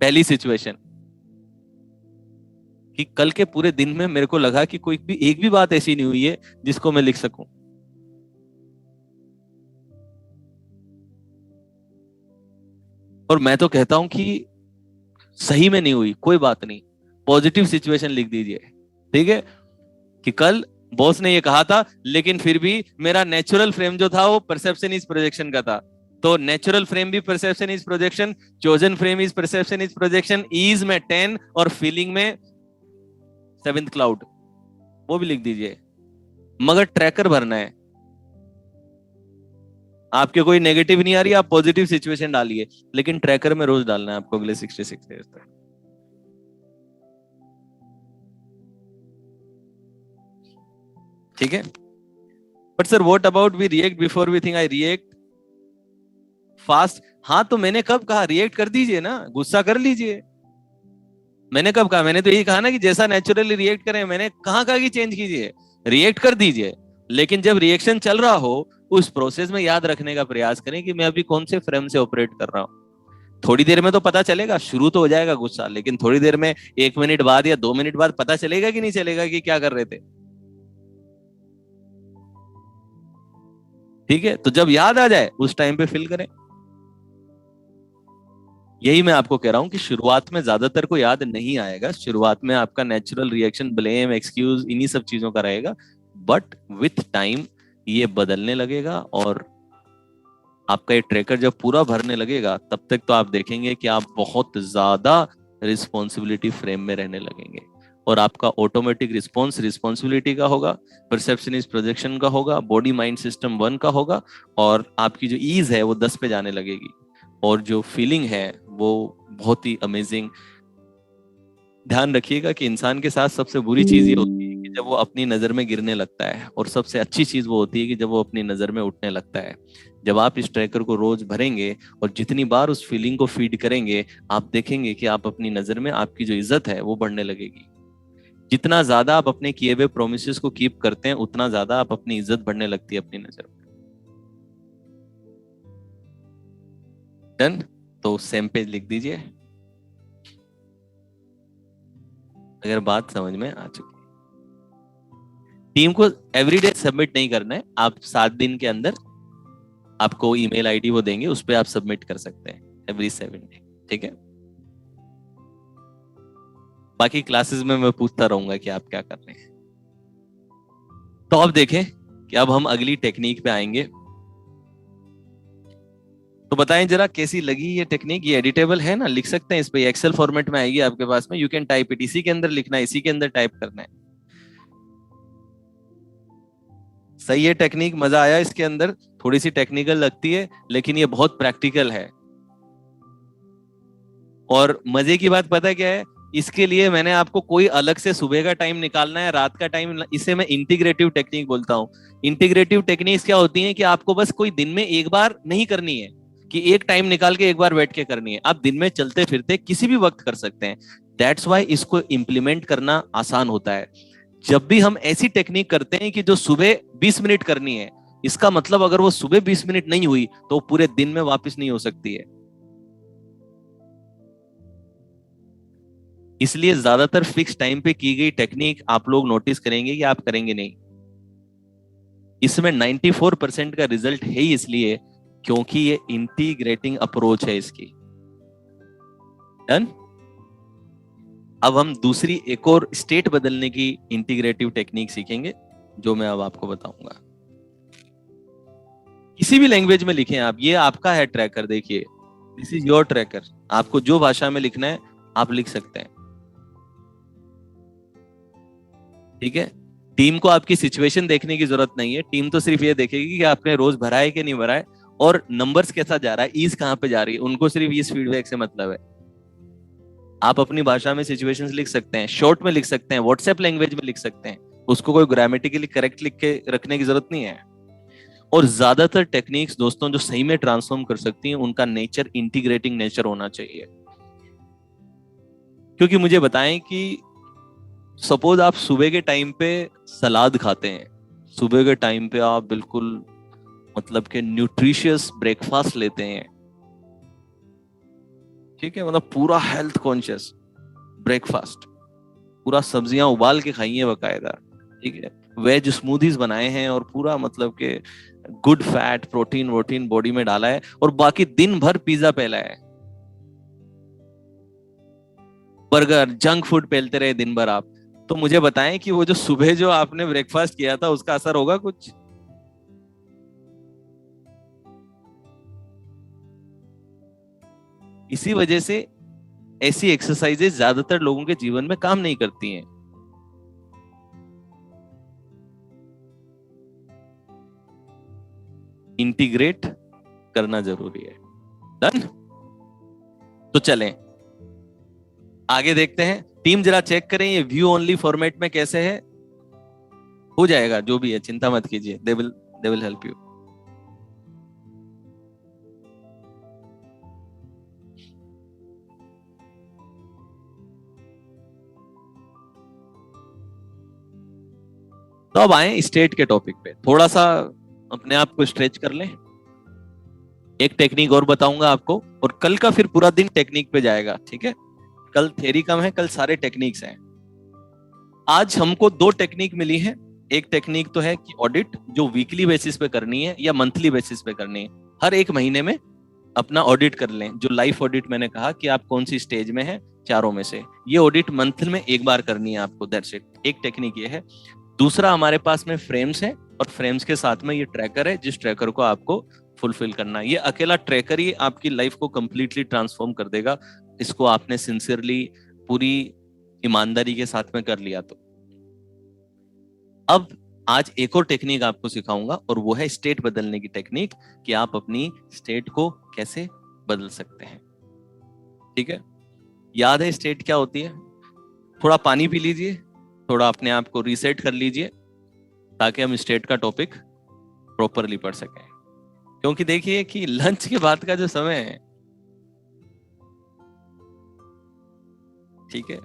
पहली सिचुएशन कि कल के पूरे दिन में मेरे को लगा कि कोई भी एक भी बात ऐसी नहीं हुई है जिसको मैं लिख सकूं। और मैं तो कहता हूं कि सही में नहीं हुई, कोई बात नहीं, पॉजिटिव सिचुएशन लिख दीजिए, ठीक है, कि कल बॉस ने ये कहा था, लेकिन फिर भी मेरा नेचुरल फ्रेम जो था वो परसेप्शन इज प्रोजेक्शन का था। तो नेचुरल फ्रेम भी perception is projection, chosen frame is perception is projection, ease में 10 और फीलिंग में 7th क्लाउड, वो भी लिख दीजिए। मगर ट्रैकर भरना है, आपके कोई नेगेटिव नहीं आ रही, आप पॉजिटिव सिचुएशन डालिए, लेकिन ट्रैकर में रोज डालना है आपको अगले 66 डेज तक। ठीक है। But sir what about we react before we think, I react fast. हाँ तो मैंने कब कहा रिएक्ट कर दीजिए ना, गुस्सा कर लीजिए। मैंने कब कहा, मैंने तो यही कहा ना कि जैसा नेचुरली रिएक्ट करें, मैंने कहाँ कहा कि चेंज कीजिए, रिएक्ट कर दीजिए। लेकिन जब रिएक्शन चल रहा हो उस प्रोसेस में याद रखने का प्रयास करें कि मैं अभी कौन से फ्रेम से ऑपरेट कर रहा हूं। थोड़ी देर में तो पता चलेगा, शुरू तो हो जाएगा गुस्सा, लेकिन थोड़ी देर में 1 मिनट बाद या 2 मिनट बाद पता चलेगा कि नहीं चलेगा कि क्या कर रहे थे। ठीक है, तो जब याद आ जाए उस टाइम पे फिल करें। यही मैं आपको कह रहा हूं कि शुरुआत में ज्यादातर को याद नहीं आएगा, शुरुआत में आपका नेचुरल रिएक्शन ब्लेम एक्सक्यूज इन्हीं सब चीजों का रहेगा। बट विथ टाइम ये बदलने लगेगा, और आपका ये ट्रैकर जब पूरा भरने लगेगा तब तक तो आप देखेंगे कि आप बहुत ज्यादा रिस्पॉन्सिबिलिटी फ्रेम में रहने लगेंगे, और आपका ऑटोमेटिक रिस्पॉन्स रिस्पॉन्सिबिलिटी का होगा, परसेप्शन इज प्रोजेक्शन का होगा, बॉडी माइंड सिस्टम 1 का होगा, और आपकी जो ईज है वो 10 पे जाने लगेगी, और जो फीलिंग है वो बहुत ही अमेजिंग। ध्यान रखिएगा कि इंसान के साथ सबसे बुरी चीज ये होती है कि जब वो अपनी नजर में गिरने लगता है, और सबसे अच्छी चीज वो होती है कि जब वो अपनी नजर में उठने लगता है। जब आप इस ट्रैकर को रोज भरेंगे और जितनी बार उस फीलिंग को फीड करेंगे, आप देखेंगे कि आप अपनी नजर में आपकी जो इज्जत है वो बढ़ने लगेगी। जितना ज्यादा आप अपने किए हुए प्रोमिस को कीप करते हैं, उतना ज्यादा आप अपनी इज्जत बढ़ने लगती है अपनी नजर में। डन। तो सेम पेज लिख दीजिए अगर बात समझ में आ चुकी है। टीम को एवरीडे सबमिट नहीं करना है, आप 7 दिन के अंदर आपको ईमेल आईडी वो देंगे, उस पर आप सबमिट कर सकते हैं एवरी 7 डे। ठीक है, बाकी क्लासेस में मैं पूछता रहूंगा कि आप क्या कर रहे हैं। तो अब देखें कि अब हम अगली टेक्निक पे आएंगे। तो बताएं जरा कैसी लगी ये टेक्निक, ये एडिटेबल है ना, लिख सकते हैं इस पे, एक्सेल फॉर्मेट में आएगी आपके पास में, यू कैन टाइप इट, इसी के अंदर लिखना है, इसी के अंदर टाइप करना है। सही है टेक्निक, मजा आया इसके अंदर, थोड़ी सी टेक्निकल लगती है लेकिन ये बहुत प्रैक्टिकल है। और मजे की बात पता है क्या है, इसके लिए मैंने आपको कोई अलग से सुबह का टाइम निकालना है, रात का टाइम, इसे मैं इंटीग्रेटिव टेक्निक बोलता हूँ। इंटीग्रेटिव टेक्निक्स क्या होती हैं कि आपको बस कोई दिन में एक बार नहीं करनी है, कि एक टाइम निकाल के एक बार बैठ के करनी है, आप दिन में चलते फिरते किसी भी वक्त कर सकते हैं। दैट्स वाई इसको इम्प्लीमेंट करना आसान होता है। जब भी हम ऐसी टेक्निक करते हैं कि जो सुबह 20 मिनट करनी है, इसका मतलब अगर वो सुबह 20 मिनट नहीं हुई तो वो पूरे दिन में वापस नहीं हो सकती है। इसलिए ज्यादातर फिक्स टाइम पे की गई टेक्निक आप लोग नोटिस करेंगे कि आप करेंगे नहीं। इसमें 94% का रिजल्ट है ही इसलिए क्योंकि ये इंटीग्रेटिंग अप्रोच है इसकी। डन। अब हम दूसरी एक और स्टेट बदलने की इंटीग्रेटिव टेक्निक सीखेंगे, जो मैं अब आपको बताऊंगा। किसी भी लैंग्वेज में लिखें आप, ये आपका है ट्रैकर, देखिए दिस इज योर ट्रैकर, आपको जो भाषा में लिखना है आप लिख सकते हैं। ठीक है, टीम को आपकी सिचुएशन देखने की जरूरत नहीं है, टीम तो सिर्फ ये देखेगी कि आपने रोज भरा है कि नहीं भरा है, और नंबर्स कैसा जा रहा है, ईज कहां पे जा रही है, उनको सिर्फ इस फीडबैक से मतलब है। आप अपनी भाषा में सिचुएशंस लिख सकते हैं, शॉर्ट में लिख सकते हैं, व्हाट्सएप लैंग्वेज में लिख सकते हैं, उसको कोई ग्रामेटिकली करेक्ट लिख के रखने की जरूरत नहीं है। और ज्यादातर टेक्निक्स दोस्तों जो सही में ट्रांसफॉर्म कर सकती हैं, उनका नेचर इंटीग्रेटिंग नेचर होना चाहिए। क्योंकि मुझे बताएं कि सपोज आप सुबह के टाइम पे सलाद खाते हैं, सुबह के टाइम पे आप बिल्कुल मतलब कि न्यूट्रिशियस ब्रेकफास्ट लेते हैं, ठीक है, मतलब पूरा हेल्थ कॉन्शियस ब्रेकफास्ट, पूरा सब्जियां उबाल के खाई हैं बकायदा, ठीक है, वेज स्मूदीज बनाए हैं और पूरा मतलब के गुड फैट प्रोटीन वोटीन बॉडी में डाला है, और बाकी दिन भर पिज्जा पहला है, बर्गर जंक फूड पेलते रहे दिन भर आप। तो मुझे बताएं कि वो जो सुबह जो आपने ब्रेकफास्ट किया था उसका असर होगा कुछ? इसी वजह से ऐसी एक्सरसाइजेज ज्यादातर लोगों के जीवन में काम नहीं करती हैं। इंटीग्रेट करना जरूरी है। डन। तो चलें आगे देखते हैं। टीम जरा चेक करें ये व्यू ओनली फॉर्मेट में कैसे है। हो जाएगा जो भी है, चिंता मत कीजिए, दे विल हेल्प यू। तो अब आए स्टेट के टॉपिक पे, थोड़ा सा अपने आप को स्ट्रेच कर लें। एक टेक्निक और बताऊंगा आपको, और कल का फिर पूरा दिन टेक्निक पे जाएगा, ठीक है। कल थ्योरी कम है, कल सारे टेक्निक्स हैं। आज हमको दो टेक्निक मिली है। एक टेक्निक तो है कि ऑडिट जो वीकली बेसिस पे करनी है या मंथली बेसिस पे करनी है, हर एक महीने में अपना ऑडिट कर लें। जो लाइफ ऑडिट मैंने कहा कि आप कौन सी स्टेज में हैं चारों में से, ये ऑडिट मंथ में एक बार करनी है आपको, दैट्स इट। एक टेक्निक ये है। दूसरा हमारे पास में फ्रेम्स है, और फ्रेम्स के साथ में ये ट्रैकर है, जिस ट्रैकर को आपको फुलफिल करना है। ये अकेला ट्रैकर ही आपकी लाइफ को कंप्लीटली ट्रांसफॉर्म कर देगा, इसको आपने सिंसियरली पूरी ईमानदारी के साथ में कर लिया तो। अब आज एक और टेक्निक आपको सिखाऊंगा, और वो है स्टेट बदलने की टेक्निक, कि आप अपनी स्टेट को कैसे बदल सकते हैं, ठीक है। याद है स्टेट क्या होती है? थोड़ा पानी पी लीजिए, थोड़ा अपने आप को रीसेट कर लीजिए, ताकि हम स्टेट का टॉपिक प्रॉपरली पढ़ सकें। क्योंकि देखिए कि लंच के बाद का जो समय है, ठीक है,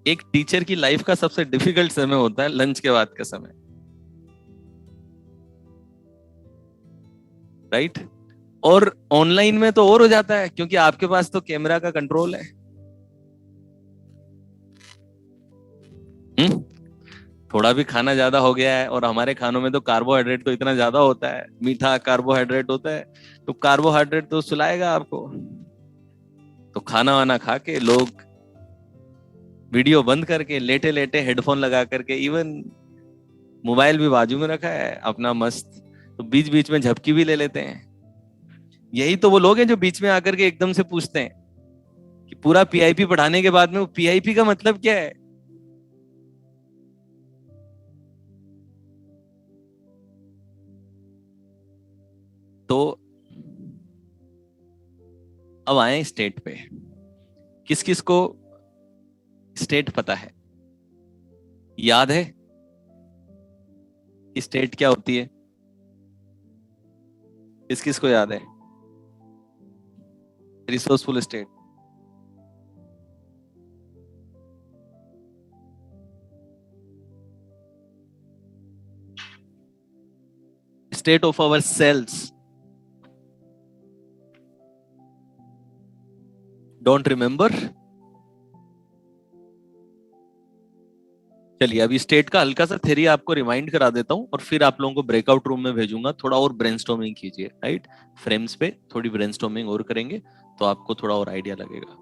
एक टीचर की लाइफ का सबसे डिफिकल्ट समय होता है लंच के बाद का समय, राइट। और ऑनलाइन में तो और हो जाता है, क्योंकि आपके पास तो कैमरा का कंट्रोल है। थोड़ा भी खाना ज्यादा हो गया है, और हमारे खानों में तो कार्बोहाइड्रेट तो इतना ज्यादा होता है, मीठा कार्बोहाइड्रेट होता है, तो कार्बोहाइड्रेट तो सुलाएगा आपको। तो खाना वाना खा के लोग वीडियो बंद करके लेटे लेटे हेडफोन लगा करके, इवन मोबाइल भी बाजू में रखा है अपना मस्त, तो बीच बीच में झपकी भी ले लेते हैं। यही तो वो लोग हैं जो बीच में आकर के एकदम से पूछते हैं कि पूरा पीआईपी पढ़ाने के बाद में वो पीआईपी का मतलब क्या है। तो अब आए स्टेट पे। किस किस को स्टेट पता है? याद है कि स्टेट क्या होती है? किस किस को याद है? Resourceful state, state of our cells. Don't remember? चलिए अभी स्टेट का हल्का सा थ्योरी आपको रिमाइंड करा देता हूं, और फिर आप लोगों को ब्रेकआउट रूम में भेजूंगा, थोड़ा और ब्रेनस्टॉर्मिंग कीजिए, राइट। फ्रेम्स पे थोड़ी ब्रेनस्टॉर्मिंग और करेंगे तो आपको थोड़ा और आइडिया लगेगा।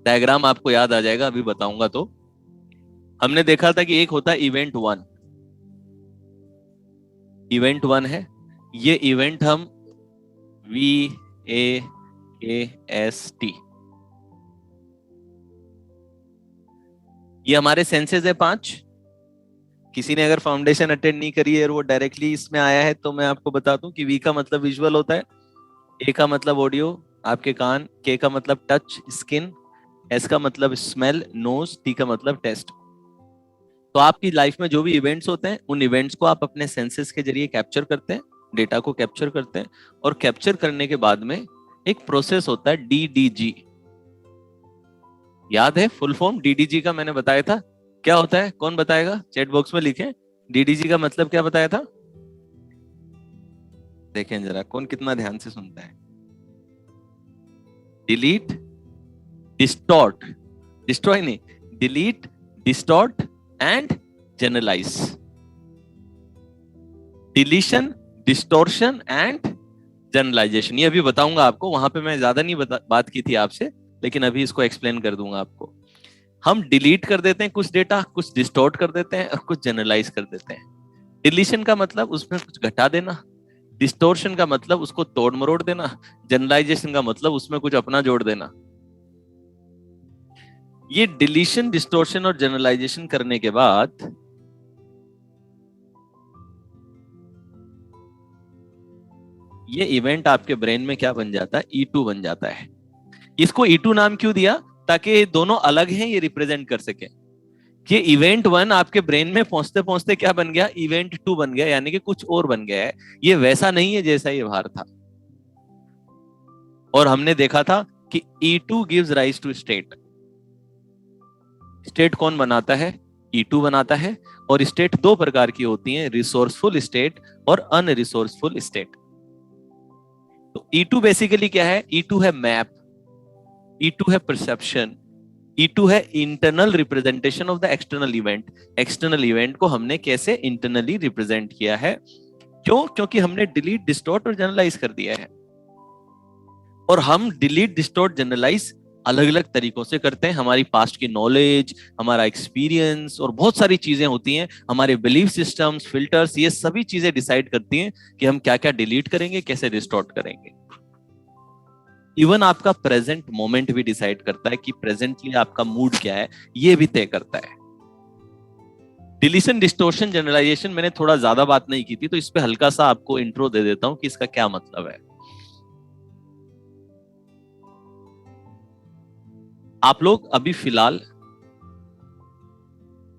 डायग्राम आपको याद आ जाएगा, अभी बताऊंगा। तो हमने देखा था कि एक होता है इवेंट वन। इवेंट वन है, ये इवेंट हम VAKST, ये हमारे सेंसेस है 5। किसी ने अगर फाउंडेशन अटेंड नहीं करी है और वो डायरेक्टली इसमें आया है, तो मैं आपको बता दूं कि V का मतलब विजुअल होता है, A का मतलब ऑडियो आपके कान, K का मतलब टच स्किन, S का मतलब स्मेल नोज, T का मतलब टेस्ट। तो आपकी लाइफ में जो भी इवेंट्स होते हैं, उन इवेंट्स को आप अपने सेंसेस के जरिए कैप्चर करते हैं, डेटा को कैप्चर करते हैं, और कैप्चर करने के बाद में एक प्रोसेस होता है DDG। याद है फुल फॉर्म DDG का? मैंने बताया था क्या होता है, कौन बताएगा? चैट बॉक्स में लिखें। डीडीजी का मतलब क्या बताया था? देखें जरा कौन कितना ध्यान से सुनता है। डिलीट, डिस्टॉर्ट, डिस्ट्रॉय नहीं, delete, distort and generalise. Deletion, distortion and generalisation, ये अभी बताऊंगा आपको, वहां पे मैं ज्यादा नहीं बात की थी आपसे, लेकिन अभी इसको एक्सप्लेन कर दूंगा आपको। हम डिलीट कर देते हैं कुछ डेटा, कुछ डिस्टॉर्ट कर देते हैं और कुछ जनरलाइज कर देते हैं। डिलीशन का मतलब उसमें कुछ घटा देना, डिस्टोर्शन का मतलब उसको तोड़ मरोड़ देना, जनरलाइजेशन का मतलब उसमें कुछ अपना जोड़ देना। ये डिलीशन, डिस्टोर्शन और जनरलाइजेशन करने के बाद ये इवेंट आपके ब्रेन में क्या बन जाता है? E2 बन जाता है। इसको E2 नाम क्यों दिया? ताकि ये दोनों अलग हैं, ये रिप्रेजेंट कर सके। ये इवेंट 1 आपके ब्रेन में पहुंचते पहुंचते क्या बन गया? इवेंट 2 बन गया, यानी कि कुछ और बन गया है। ये वैसा नहीं है जैसा ये बाहर था। और हमने देखा था कि E2 gives rise to state. State कौन बनाता है? E2 बनाता है। और स्टेट दो प्रकार की होती हैं, रिसोर्सफुल स्टेट और अनरिसोर्सफुल स्टेट। तो E2 बेसिकली क्या है? E2 है मैप, E2 है परसेप्शन, E2 है internal representation of the external event. External event को हमने कैसे इंटरनली रिप्रेजेंट किया है? क्यों? क्योंकि हमने डिलीट, डिस्टॉर्ट और जनरलाइज कर दिया है। और हम डिलीट, डिस्टॉर्ट, जनरलाइज अलग अलग तरीकों से करते हैं। हमारी पास्ट की नॉलेज, हमारा एक्सपीरियंस और बहुत सारी चीजें होती हैं, हमारे बिलीफ सिस्टम्स, फिल्टर्स, ये सभी चीजें डिसाइड करती हैं कि हम क्या क्या डिलीट करेंगे, कैसे डिस्टॉर्ट करेंगे। इवन आपका प्रेजेंट मोमेंट भी डिसाइड करता है कि प्रेजेंटली आपका मूड क्या है, ये भी तय करता है। डिलीशन, डिस्टोर्शन, जनरलाइजेशन मैंने थोड़ा ज्यादा बात नहीं की थी, तो इस पे हल्का सा आपको इंट्रो दे देता हूं कि इसका क्या मतलब है। आप लोग अभी फिलहाल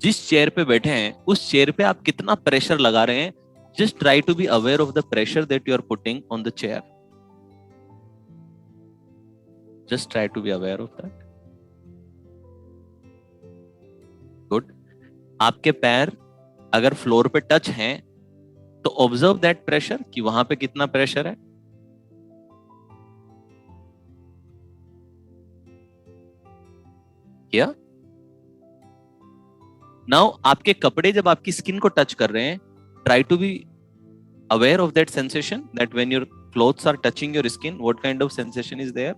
जिस चेयर पे बैठे हैं, उस चेयर पे आप कितना प्रेशर लगा रहे हैं? Just try to be aware of the pressure that you are putting on the chair. Just try to be aware of that. Good. आपके पैर अगर फ्लोर पे टच हैं, तो ऑब्जर्व दैट प्रेशर, कि वहां पे कितना प्रेशर है। क्या? नाउ आपके कपड़े जब आपकी स्किन को टच कर रहे हैं, try to be aware of that sensation, that when your clothes are touching your skin, what kind of sensation is there?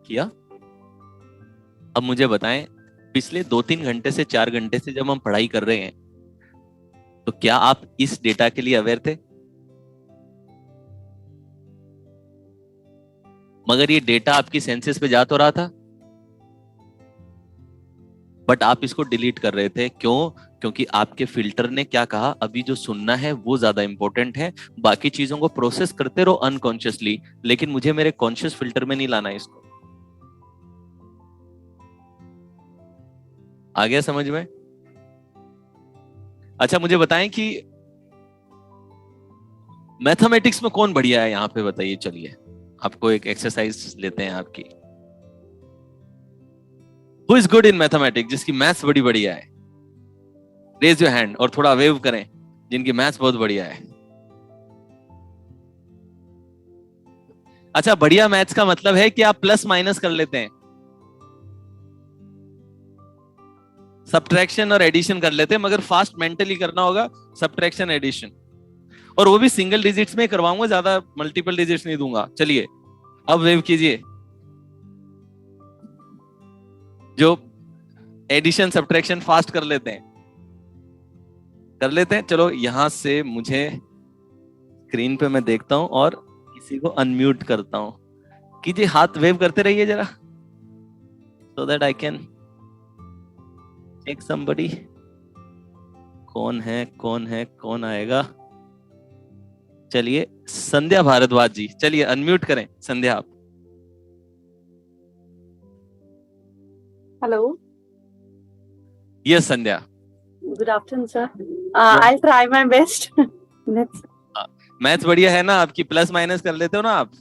किया? अब मुझे बताएं, पिछले 2-3 घंटे से 4 घंटे से जब हम पढ़ाई कर रहे हैं, तो क्या आप इस डेटा के लिए अवेयर थे? मगर ये डेटा आपकी सेंसेस पे जा तो रहा था, बट आप इसको डिलीट कर रहे थे। क्यों? क्योंकि आपके फिल्टर ने क्या कहा? अभी जो सुनना है वो ज्यादा इंपॉर्टेंट है, बाकी चीजों को प्रोसेस करते रहो अनकॉन्शियसली, लेकिन मुझे मेरे कॉन्शियस फिल्टर में नहीं लाना है इसको। आ गया समझ में? अच्छा मुझे बताएं कि मैथमेटिक्स में कौन बढ़िया है यहां पे, बताइए। चलिए आपको एक एक्सरसाइज लेते हैं आपकी। Who is good in mathematics? जिसकी मैथ्स बड़ी बढ़िया है, रेज योर हैंड और थोड़ा वेव करें जिनकी मैथ्स बहुत बढ़िया है। अच्छा, बढ़िया मैथ्स का मतलब है कि आप प्लस माइनस कर लेते हैं, सब्ट्रैक्शन और एडिशन कर लेते हैं, मगर फास्ट मेंटली करना होगा सब्ट्रैक्शन, एडिशन, और वो भी सिंगल डिजिट्स में करवाऊंगा, ज्यादा मल्टीपल डिजिट्स नहीं दूंगा। चलिए अब वेव कीजिए। जो एडिशन सब्ट्रैक्शन फास्ट कर लेते हैं, कर लेते हैं। चलो यहां से मुझे स्क्रीन पे मैं देखता हूं और किसी को अनम्यूट करता हूं। कीजिए, हाथ वेव करते रहिए जरा, so that I can take somebody. कौन है, कौन है, कौन आएगा? चलिए संध्या भारद्वाज जी, चलिए अनम्यूट करें संध्या आप। Hello. Yes Sandhya. Good afternoon, sir. I'll try my best. Let's maths बढ़िया है ना आपकी? प्लस माइनस कर लेते हो ना आप?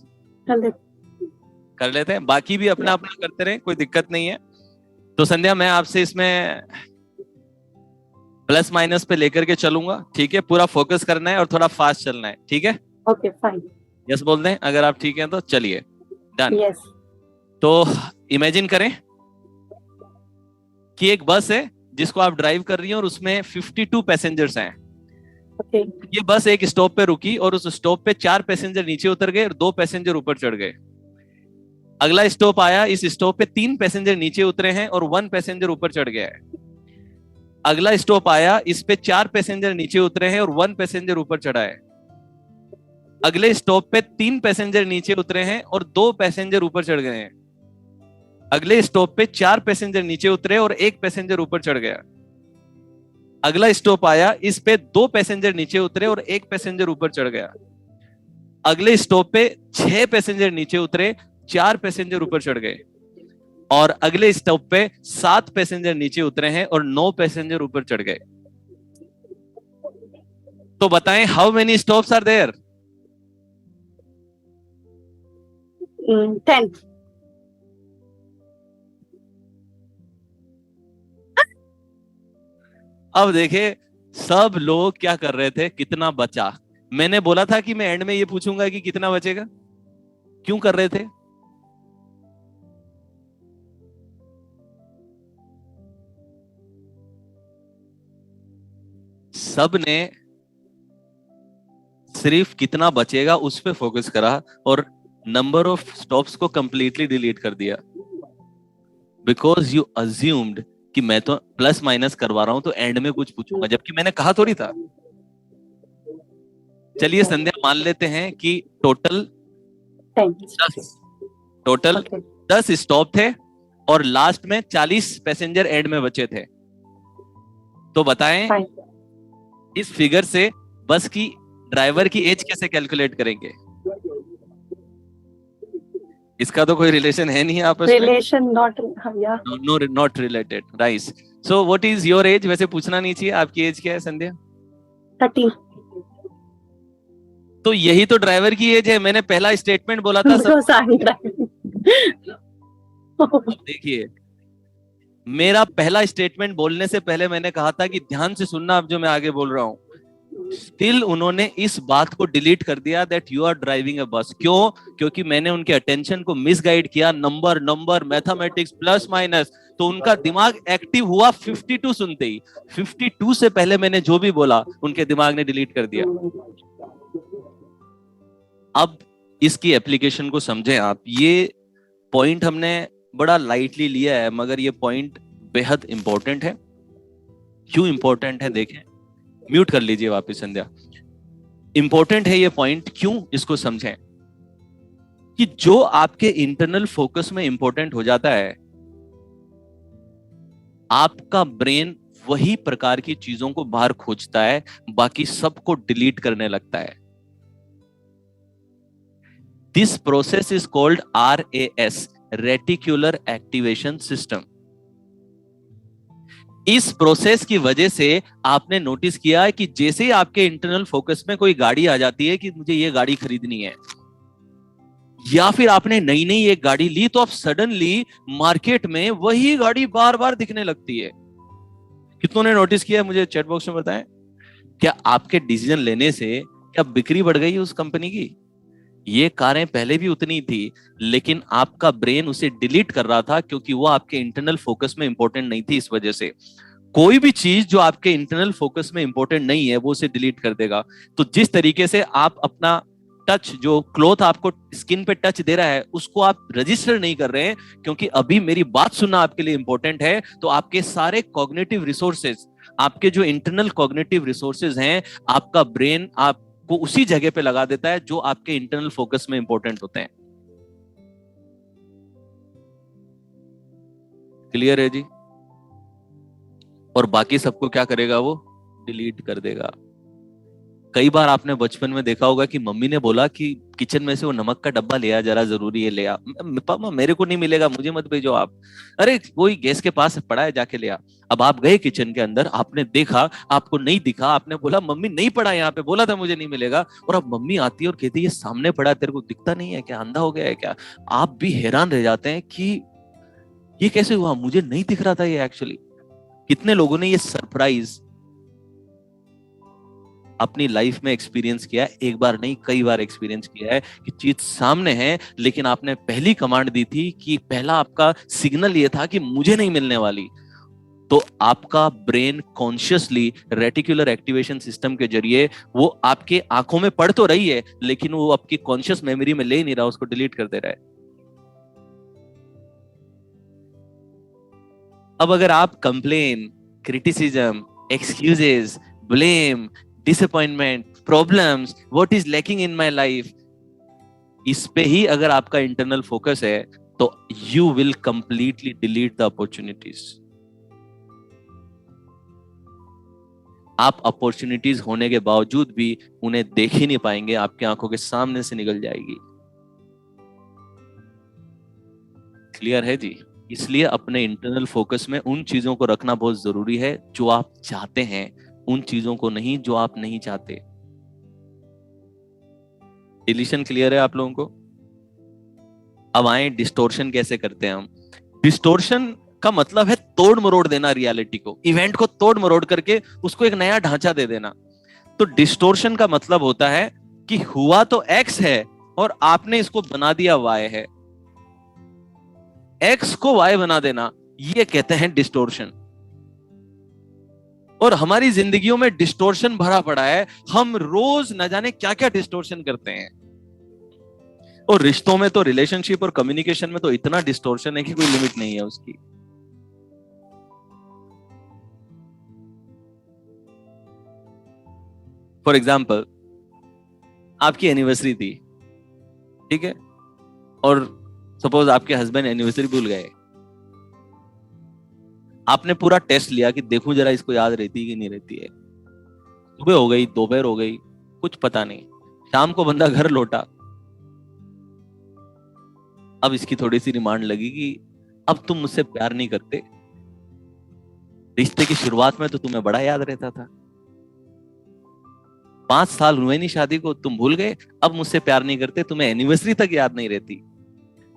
कर ले- कर लेते हैं, बाकी भी अपना अपना करते रहे, कोई दिक्कत नहीं है। तो संध्या मैं आपसे इसमें प्लस माइनस पे लेकर के चलूंगा, ठीक है? पूरा फोकस करना है और थोड़ा फास्ट चलना है, ठीक है? Okay, fine. यस बोल दें अगर आप ठीक हैं तो। चलिए डन। Yes. तो इमेजिन करें कि एक बस है जिसको आप ड्राइव कर रही हैं और उसमें 52 पैसेंजर्स हैं। Okay. ये बस एक स्टॉप पे रुकी और उस स्टॉप पे 4 पैसेंजर नीचे उतर गए और 2 पैसेंजर ऊपर चढ़ गए। अगला स्टॉप आया, इस स्टॉप पे 3 पैसेंजर नीचे उतरे हैं और 1 पैसेंजर ऊपर चढ़ गया है। अगला स्टॉप आया, इस पे 4 पैसेंजर नीचे उतरे हैं और 1 पैसेंजर ऊपर चढ़ा है। अगले स्टॉप पे 3 पैसेंजर नीचे उतरे हैं और 2 पैसेंजर ऊपर चढ़ गए हैं। अगले स्टॉप पे 4 पैसेंजर नीचे उतरे और 1 पैसेंजर ऊपर चढ़ गया। अगला स्टॉप आया, इस पे 2 पैसेंजर नीचे उतरे और 1 पैसेंजर ऊपर चढ़ गया। अगले स्टॉप पे 6 पैसेंजर नीचे उतरे, 4 पैसेंजर ऊपर चढ़ गए। और अगले स्टॉप पे 7 पैसेंजर नीचे उतरे हैं और 9 पैसेंजर ऊपर चढ़ गए। तो बताएं how many stops are there? 10. अब देखे सब लोग क्या कर रहे थे, कितना बचा। मैंने बोला था कि मैं एंड में ये पूछूंगा कि कितना बचेगा। क्यों कर रहे थे? सब ने सिर्फ कितना बचेगा उस पे फोकस करा और नंबर ऑफ स्टॉप्स को कंप्लीटली डिलीट कर दिया। बिकॉज यू अज्यूम्ड कि मैं तो प्लस माइनस करवा रहा हूं तो एंड में कुछ पूछूंगा, जबकि मैंने कहा थोड़ी था। चलिए संध्या मान लेते हैं कि टोटल 10 स्टॉप थे और लास्ट में 40 पैसेंजर एंड में बचे थे। तो बताएं Fine. इस फिगर से बस की ड्राइवर की एज कैसे कैलकुलेट करेंगे? इसका तो कोई रिलेशन है नहीं आपस में। Relation not, yeah. No not related, right. So what is your age? वैसे पूछना नहीं चाहिए, आपकी एज क्या है संध्या? 30. तो यही तो ड्राइवर की एज है। मैंने पहला स्टेटमेंट बोला था सब। Because I'm driving. देखिए मेरा पहला स्टेटमेंट बोलने से पहले मैंने कहा था कि ध्यान से सुनना अब जो मैं आगे बोल रहा हूं। स्टिल उन्होंने इस बात को डिलीट कर दिया that you are driving a bus. क्यों? क्योंकि मैंने उनके अटेंशन को मिसगाइड किया। नंबर मैथमेटिक्स प्लस माइनस, तो उनका दिमाग एक्टिव हुआ 52 सुनते ही। 52 से पहले मैंने जो भी बोला उनके दिमाग ने डिलीट कर दिया। अब इसकी एप्लीकेशन को समझें आप। ये पॉइंट हमने बड़ा लाइटली लिया है मगर ये पॉइंट बेहद इंपॉर्टेंट है। क्यों इंपॉर्टेंट है देखें। म्यूट कर लीजिए वापस संध्या। इंपॉर्टेंट है ये पॉइंट, क्यों इसको समझें कि जो आपके इंटरनल फोकस में इंपॉर्टेंट हो जाता है, आपका ब्रेन वही प्रकार की चीजों को बाहर खोजता है, बाकी सबको डिलीट करने लगता है। This process is called RAS, reticular activation system. इस प्रोसेस की वजह से आपने नोटिस किया है कि जैसे ही आपके इंटरनल फोकस में कोई गाड़ी आ जाती है कि मुझे ये गाड़ी खरीदनी है, या फिर आपने नई नई एक गाड़ी ली, तो आप सडनली मार्केट में वही गाड़ी बार बार दिखने लगती है। कितनों ने नोटिस किया है? मुझे चैट बॉक्स में बताएं। क्या आपके डिसीजन लेने से क्या बिक्री बढ़ गई उस कंपनी की? ये कारें पहले भी उतनी थी, लेकिन आपका ब्रेन उसे डिलीट कर रहा था क्योंकि वो आपके इंटरनल फोकस में इंपॉर्टेंट नहीं थी। इस वजह से कोई भी चीज जो आपके इंटरनल फोकस में इंपॉर्टेंट नहीं है वो उसे डिलीट कर देगा। तो जिस तरीके से आप अपना टच, जो क्लॉथ आपको स्किन पे टच दे रहा है, उसको आप रजिस्टर नहीं कर रहे हैं क्योंकि अभी मेरी बात सुनना आपके लिए इंपॉर्टेंट है। तो आपके सारे कॉग्निटिव रिसोर्सेज, आपके जो इंटरनल कॉग्निटिव रिसोर्सेज हैं, आपका ब्रेन आपको उसी जगह पे लगा देता है जो आपके इंटरनल फोकस में इंपॉर्टेंट होते हैं। क्लियर है जी? और बाकी सबको क्या करेगा? वो डिलीट कर देगा। कई बार आपने बचपन में देखा होगा कि मम्मी ने बोला कि किचन में से वो नमक का डब्बा ले आ, जरा जरूरी है, ले आ। पापा मेरे को नहीं मिलेगा, मुझे मत भेजो आप। अरे वही गैस के पास पड़ा है, जाके ले आ। अब आप गए किचन के अंदर, आपने देखा, आपको नहीं दिखा, आपने बोला मम्मी नहीं पड़ा यहाँ पे, बोला था मुझे नहीं मिलेगा। और अब मम्मी आती है और कहती है ये सामने पड़ा है, तेरे को दिखता नहीं है क्या? अंधा हो गया है क्या? आप भी हैरान रह जाते हैं कि ये कैसे हुआ, मुझे नहीं दिख रहा था ये एक्चुअली। कितने लोगों ने ये सरप्राइज अपनी लाइफ में एक्सपीरियंस किया है, एक बार नहीं कई बार एक्सपीरियंस किया है कि चीज सामने है, लेकिन आपने पहली कमांड दी थी कि पहला आपका सिग्नल ये था कि मुझे नहीं मिलने वाली। तो आपका brain consciously reticular activation system के जरिए वो आपके आंखों में पड़ तो रही है, लेकिन वो आपकी कॉन्शियस मेमोरी में ले नहीं रहा, उसको डिलीट कर दे रहा है। अब अगर आप complain, criticism, excuses, blame, disappointment, problems, what is lacking in my life, इस पे ही अगर आपका इंटरनल फोकस है तो you will completely delete the opportunities. आप अपॉर्चुनिटीज होने के बावजूद भी उन्हें देख ही नहीं पाएंगे, आपकी आंखों के सामने से निकल जाएगी। क्लियर है जी? इसलिए अपने इंटरनल फोकस में उन चीजों को रखना बहुत जरूरी है जो आप चाहते हैं, उन चीजों को नहीं जो आप नहीं चाहते। डिलीशन क्लियर है आप लोगों को? अब आए डिस्टोर्शन कैसे करते हैं हम। डिस्टोर्शन का मतलब है तोड़ मरोड़ देना रियलिटी को, इवेंट को तोड़ मरोड़ करके उसको एक नया ढांचा दे देना। तो डिस्टोर्शन का मतलब होता है कि हुआ तो एक्स है और आपने इसको बना दिया वाई है। एक्स को वाई बना देना, ये कहते हैं डिस्टोर्शन। और हमारी जिंदगियों में डिस्टोर्शन भरा पड़ा है, हम रोज न जाने क्या क्या डिस्टोर्शन करते हैं। और रिश्तों में तो, रिलेशनशिप और कम्युनिकेशन में तो इतना डिस्टोर्शन है कि कोई लिमिट नहीं है उसकी। फॉर एग्जाम्पल, आपकी एनिवर्सरी थी, ठीक है, और सपोज आपके हस्बैंड एनिवर्सरी भूल गए। आपने पूरा टेस्ट लिया कि देखूं जरा इसको याद रहती है कि नहीं रहती है। सुबह हो गई, दोपहर हो गई, कुछ पता नहीं, शाम को बंदा घर लौटा। अब इसकी थोड़ी सी रिमांड लगी कि अब तुम मुझसे प्यार नहीं करते, रिश्ते की शुरुआत में तो तुम्हें बड़ा याद रहता था, 5 साल हुए नहीं शादी को, तुम भूल गए, अब मुझसे प्यार नहीं करते, तुम्हें एनिवर्सरी तक याद नहीं रहती।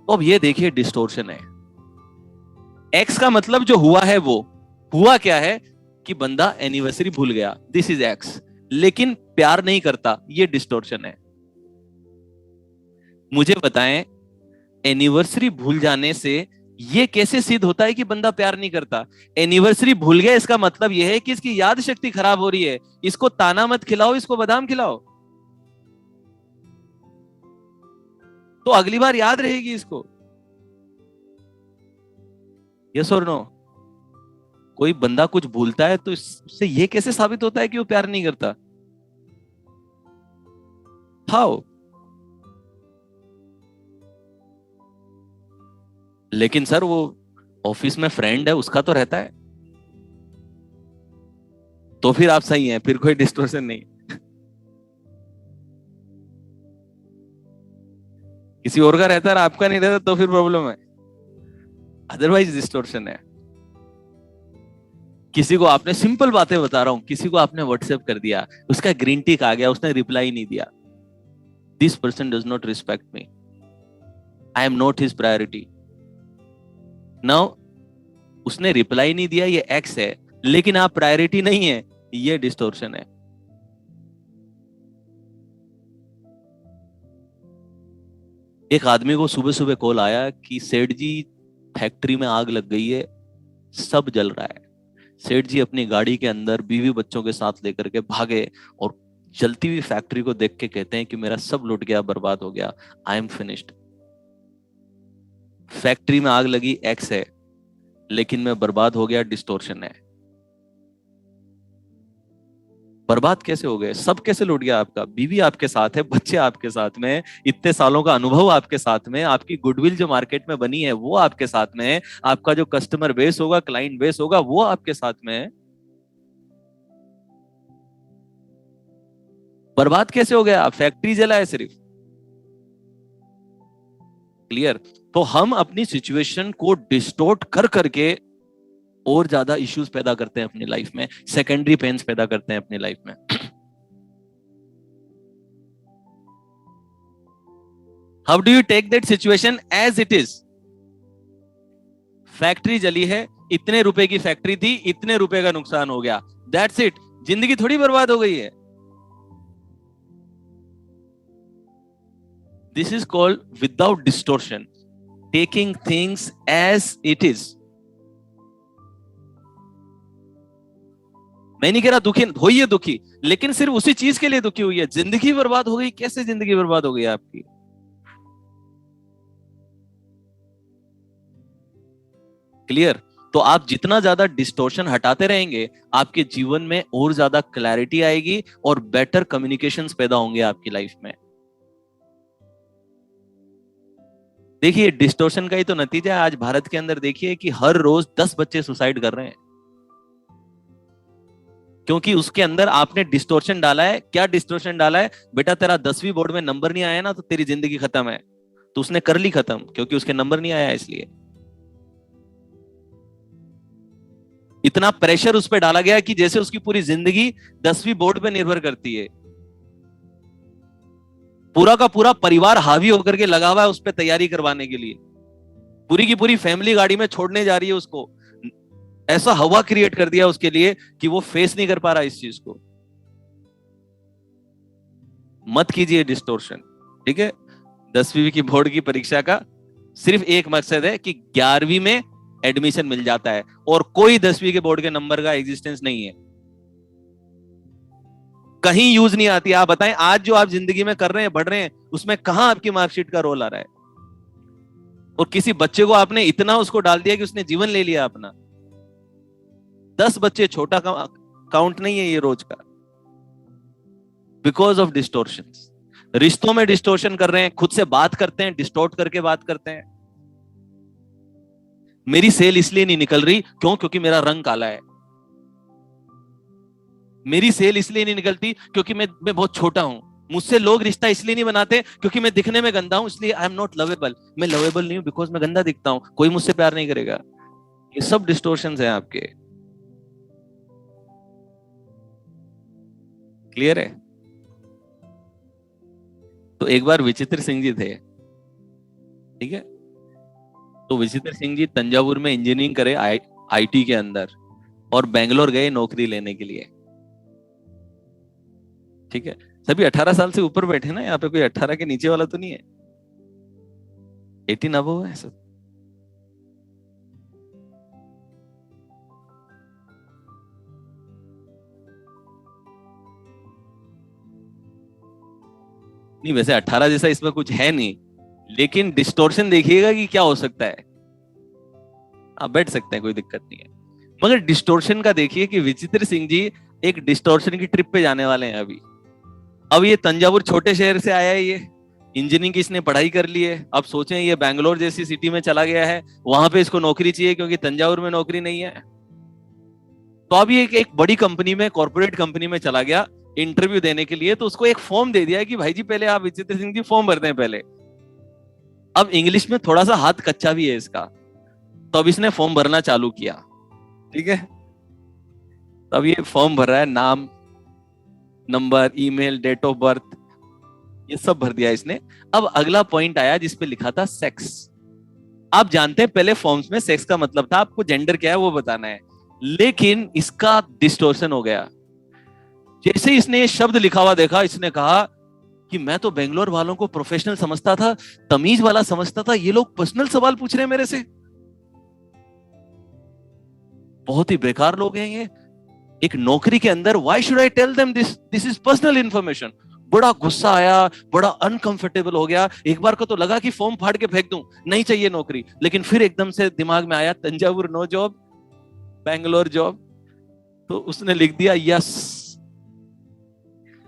तो अब ये देखिए डिस्टोर्शन है। एक्स का मतलब जो हुआ है वो हुआ क्या है कि बंदा एनिवर्सरी भूल गया, दिस इज एक्स, लेकिन प्यार नहीं करता, ये डिस्टोर्शन है। मुझे बताएं, एनिवर्सरी भूल जाने से ये कैसे सिद्ध होता है कि बंदा प्यार नहीं करता? एनिवर्सरी भूल गया, इसका मतलब यह है कि इसकी याद शक्ति खराब हो रही है, इसको ताना मत खिलाओ, इसको बादाम खिलाओ, तो अगली बार याद रहेगी इसको। यस और नो? कोई बंदा कुछ भूलता है तो इससे ये कैसे साबित होता है कि वो प्यार नहीं करता? हाउ? लेकिन सर वो ऑफिस में फ्रेंड है, उसका तो रहता है। तो फिर आप सही हैं, फिर कोई डिस्टोर्शन नहीं। किसी और का रहता है और आपका नहीं रहता तो फिर प्रॉब्लम है, अदरवाइज डिस्टोर्शन है। किसी को आपने, सिंपल बातें बता रहा हूं, किसी को आपने व्हाट्सएप कर दिया, उसका ग्रीन टिक आ गया, उसने रिप्लाई नहीं दिया, this person does not respect me, I am not his priority. Now उसने रिप्लाई नहीं दिया, ये एक्स है, लेकिन आप प्रायोरिटी नहीं है, ये डिस्टोर्शन है। एक आदमी को सुबह सुबह कॉल आया कि सेठ जी फैक्ट्री में आग लग गई है, सब जल रहा है। सेठ जी अपनी गाड़ी के अंदर बीवी बच्चों के साथ लेकर के भागे और जलती हुई फैक्ट्री को देख के कहते हैं कि मेरा सब लुट गया, बर्बाद हो गया, आई एम फिनिश्ड। फैक्ट्री में आग लगी, एक्स है, लेकिन मैं बर्बाद हो गया, डिस्टोर्शन है। बर्बाद कैसे हो गए? सब कैसे लूट गया आपका? बीवी आपके साथ है, बच्चे आपके साथ में, इतने सालों का अनुभव आपके साथ में, आपकी गुडविल जो मार्केट में बनी है वो आपके साथ में है, आपका जो कस्टमर बेस होगा, क्लाइंट बेस होगा, वो आपके साथ में है। बर्बाद कैसे हो गया? फैक्ट्री जला है सिर्फ। क्लियर? तो हम अपनी सिचुएशन को डिस्टोर्ट कर करके और ज्यादा इश्यूज पैदा करते हैं अपनी लाइफ में, सेकेंडरी पेन्स पैदा करते हैं अपनी लाइफ में। How do you take that situation as it is? Factory जली है, इतने रुपए की फैक्ट्री थी, इतने रुपए का नुकसान हो गया, दैट्स इट। जिंदगी थोड़ी बर्बाद हो गई है। This is called without distortion, taking things as it is. मैं नहीं कह रहा दुखी होइए, दुखी, लेकिन सिर्फ उसी चीज के लिए दुखी हुई है। जिंदगी बर्बाद हो गई, कैसे जिंदगी बर्बाद हो गई आपकी? क्लियर? तो आप जितना ज्यादा डिस्टोर्शन हटाते रहेंगे, आपके जीवन में और ज्यादा क्लैरिटी आएगी और बेटर कम्युनिकेशंस पैदा होंगे आपकी लाइफ में। देखिए, डिस्टोर्शन का ही तो नतीजा है। आज भारत के अंदर देखिए कि हर रोज 10 बच्चे सुसाइड कर रहे हैं, क्योंकि उसके अंदर आपने डिस्टोर्शन डाला है। क्या डिस्टोर्शन डाला है? बेटा तेरा 10वीं बोर्ड में नंबर नहीं आया ना, तो तेरी जिंदगी खत्म है। तो उसने कर ली खत्म, क्योंकि उसके नंबर नहीं आया, इसलिए इतना प्रेशर उस पर डाला गया कि जैसे उसकी पूरी जिंदगी 10वीं बोर्ड पे निर्भर करती है। पूरा का पूरा परिवार हावी होकर के लगा हुआ है उस पर तैयारी करवाने के लिए। पूरी की पूरी फैमिली गाड़ी में छोड़ने जा रही है उसको। ऐसा हवा क्रिएट कर दिया उसके लिए कि वो फेस नहीं कर पा रहा इस चीज को। मत कीजिए डिस्टोर्शन, ठीक है? 10वीं की बोर्ड की परीक्षा का सिर्फ एक मकसद है कि 11वीं में एडमिशन मिल जाता है, और कोई 10वीं के बोर्ड के नंबर का एग्जिस्टेंस नहीं है, कहीं यूज नहीं आती। आप बताएं, आज जो आप जिंदगी में कर रहे हैं, बढ़ रहे हैं, उसमें कहां आपकी मार्कशीट का रोल आ रहा है? और किसी बच्चे को आपने इतना उसको डाल दिया कि उसने जीवन ले लिया अपना। 10 बच्चे छोटा काउंट नहीं है ये रोज का, बिकॉज ऑफ डिस्टोर्शन। रिश्तों में डिस्टोर्शन कर रहे हैं, खुद से बात करते हैं, डिस्टोर्ट करके बात करते हैं। मेरी सेल इसलिए नहीं निकल रही, क्यों? क्योंकि मेरा रंग काला है। मेरी सेल इसलिए नहीं निकलती क्योंकि मैं बहुत छोटा हूं। मुझसे लोग रिश्ता इसलिए नहीं बनाते क्योंकि मैं दिखने में गंदा हूं, इसलिए आई एम नॉट लवेबल। मैं लवेबल नहीं हूं बिकॉज मैं गंदा दिखता हूं, कोई मुझसे प्यार नहीं करेगा। ये सब डिस्टोर्शंस हैं आपके। क्लियर है? तो एक बार विचित्र सिंह जी थे, ठीक है? तो विचित्र सिंह जी तंजावुर में इंजीनियरिंग करे आईटी के अंदर, और बेंगलोर गए नौकरी लेने के लिए, ठीक है? सभी 18 साल से ऊपर बैठे ना यहाँ पे, कोई 18 के नीचे वाला तो नहीं है। 18 अबव है सब। नहीं, वैसे 18 जैसा इसमें कुछ है नहीं, लेकिन डिस्टोर्शन देखिएगा कि क्या हो सकता है। आप बैठ सकते हैं, कोई दिक्कत नहीं है। मगर डिस्टोर्शन का देखिए कि विचित्र सिंह जी एक डिस्टोर्शन की ट्रिप पे जाने वाले हैं अभी। अब ये तंजावुर छोटे शहर से आया है, ये इंजीनियरिंग की इसने पढ़ाई कर ली है। अब सोचें ये बैंगलोर जैसी सिटी में चला गया है, वहां पे इसको नौकरी चाहिए क्योंकि तंजावुर में नौकरी नहीं है। तो अब ये एक बड़ी कंपनी में, कॉर्पोरेट कंपनी में चला गया इंटरव्यू देने के लिए। तो उसको एक फॉर्म दे दिया कि भाई जी पहले आप, विचित्र सिंह जी, फॉर्म भरते हैं पहले। अब इंग्लिश में थोड़ा सा हाथ कच्चा भी है इसका, तो अब इसने फॉर्म भरना चालू किया, ठीक है? अब ये फॉर्म भर रहा है, नाम, number, email, date of birth, ये सब भर दिया इसने। अब अगला पॉइंट आया जिस पे लिखा था सेक्स। आप जानते हैं पहले फॉर्म्स में सेक्स का मतलब था आपको जेंडर क्या है वो बताना है, लेकिन इसका डिस्टोर्शन हो गया। जैसे इसने ये शब्द लिखा हुआ देखा, इसने कहा कि मैं तो बेंगलोर वालों को प्रोफेशनल समझता था, तमीज वाला समझता था, ये लोग पर्सनल सवाल पूछ रहे हैं मेरे से। बहुत ही बेकार लोग हैं ये। एक नौकरी के अंदर why should I tell them this is personal information. बड़ा गुस्सा आया, बड़ा अनकंफर्टेबल हो गया। एक बार को तो लगा कि फॉर्म फाड़ के फेंक दूं, नहीं चाहिए नौकरी। लेकिन फिर एकदम से दिमाग में आया Thanjavur no job, Bangalore job, तो उसने लिख दिया यस।